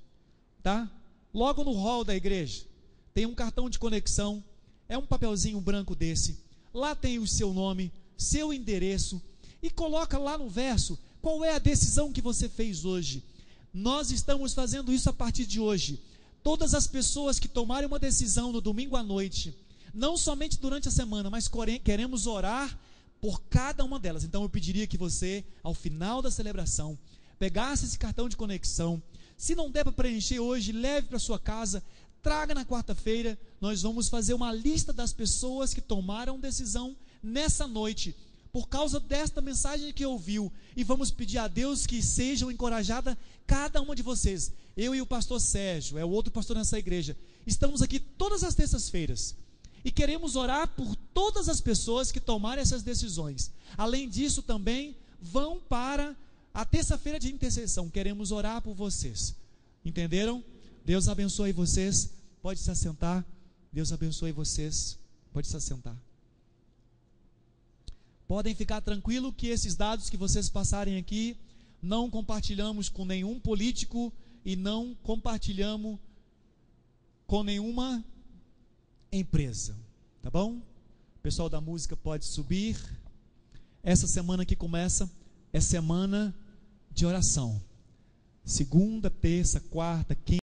tá? Logo no hall da igreja tem um cartão de conexão. É um papelzinho branco desse. Lá tem o seu nome, seu endereço, e coloca lá no verso qual é a decisão que você fez hoje. Nós estamos fazendo isso a partir de hoje. Todas as pessoas que tomarem uma decisão no domingo à noite, não somente durante a semana, mas queremos orar por cada uma delas. Então eu pediria que você, ao final da celebração, pegasse esse cartão de conexão. Se não der para preencher hoje, leve para sua casa, traga na quarta-feira. Nós vamos fazer uma lista das pessoas que tomaram decisão nessa noite, por causa desta mensagem que ouviu, e vamos pedir a Deus que sejam encorajadas cada uma de vocês. Eu e o pastor Sérgio, é o outro pastor nessa igreja, estamos aqui todas as terças-feiras, e queremos orar por todas as pessoas que tomaram essas decisões. Além disso, também vão para a terça-feira de intercessão. Queremos orar por vocês. Entenderam? Deus abençoe vocês. Pode se assentar. Deus abençoe vocês. Pode se assentar. Podem ficar tranquilo que esses dados que vocês passarem aqui, não compartilhamos com nenhum político e não compartilhamos com nenhuma empresa. Tá bom? O pessoal da música pode subir. Essa semana que começa é semana de oração. Segunda, terça, quarta, quinta.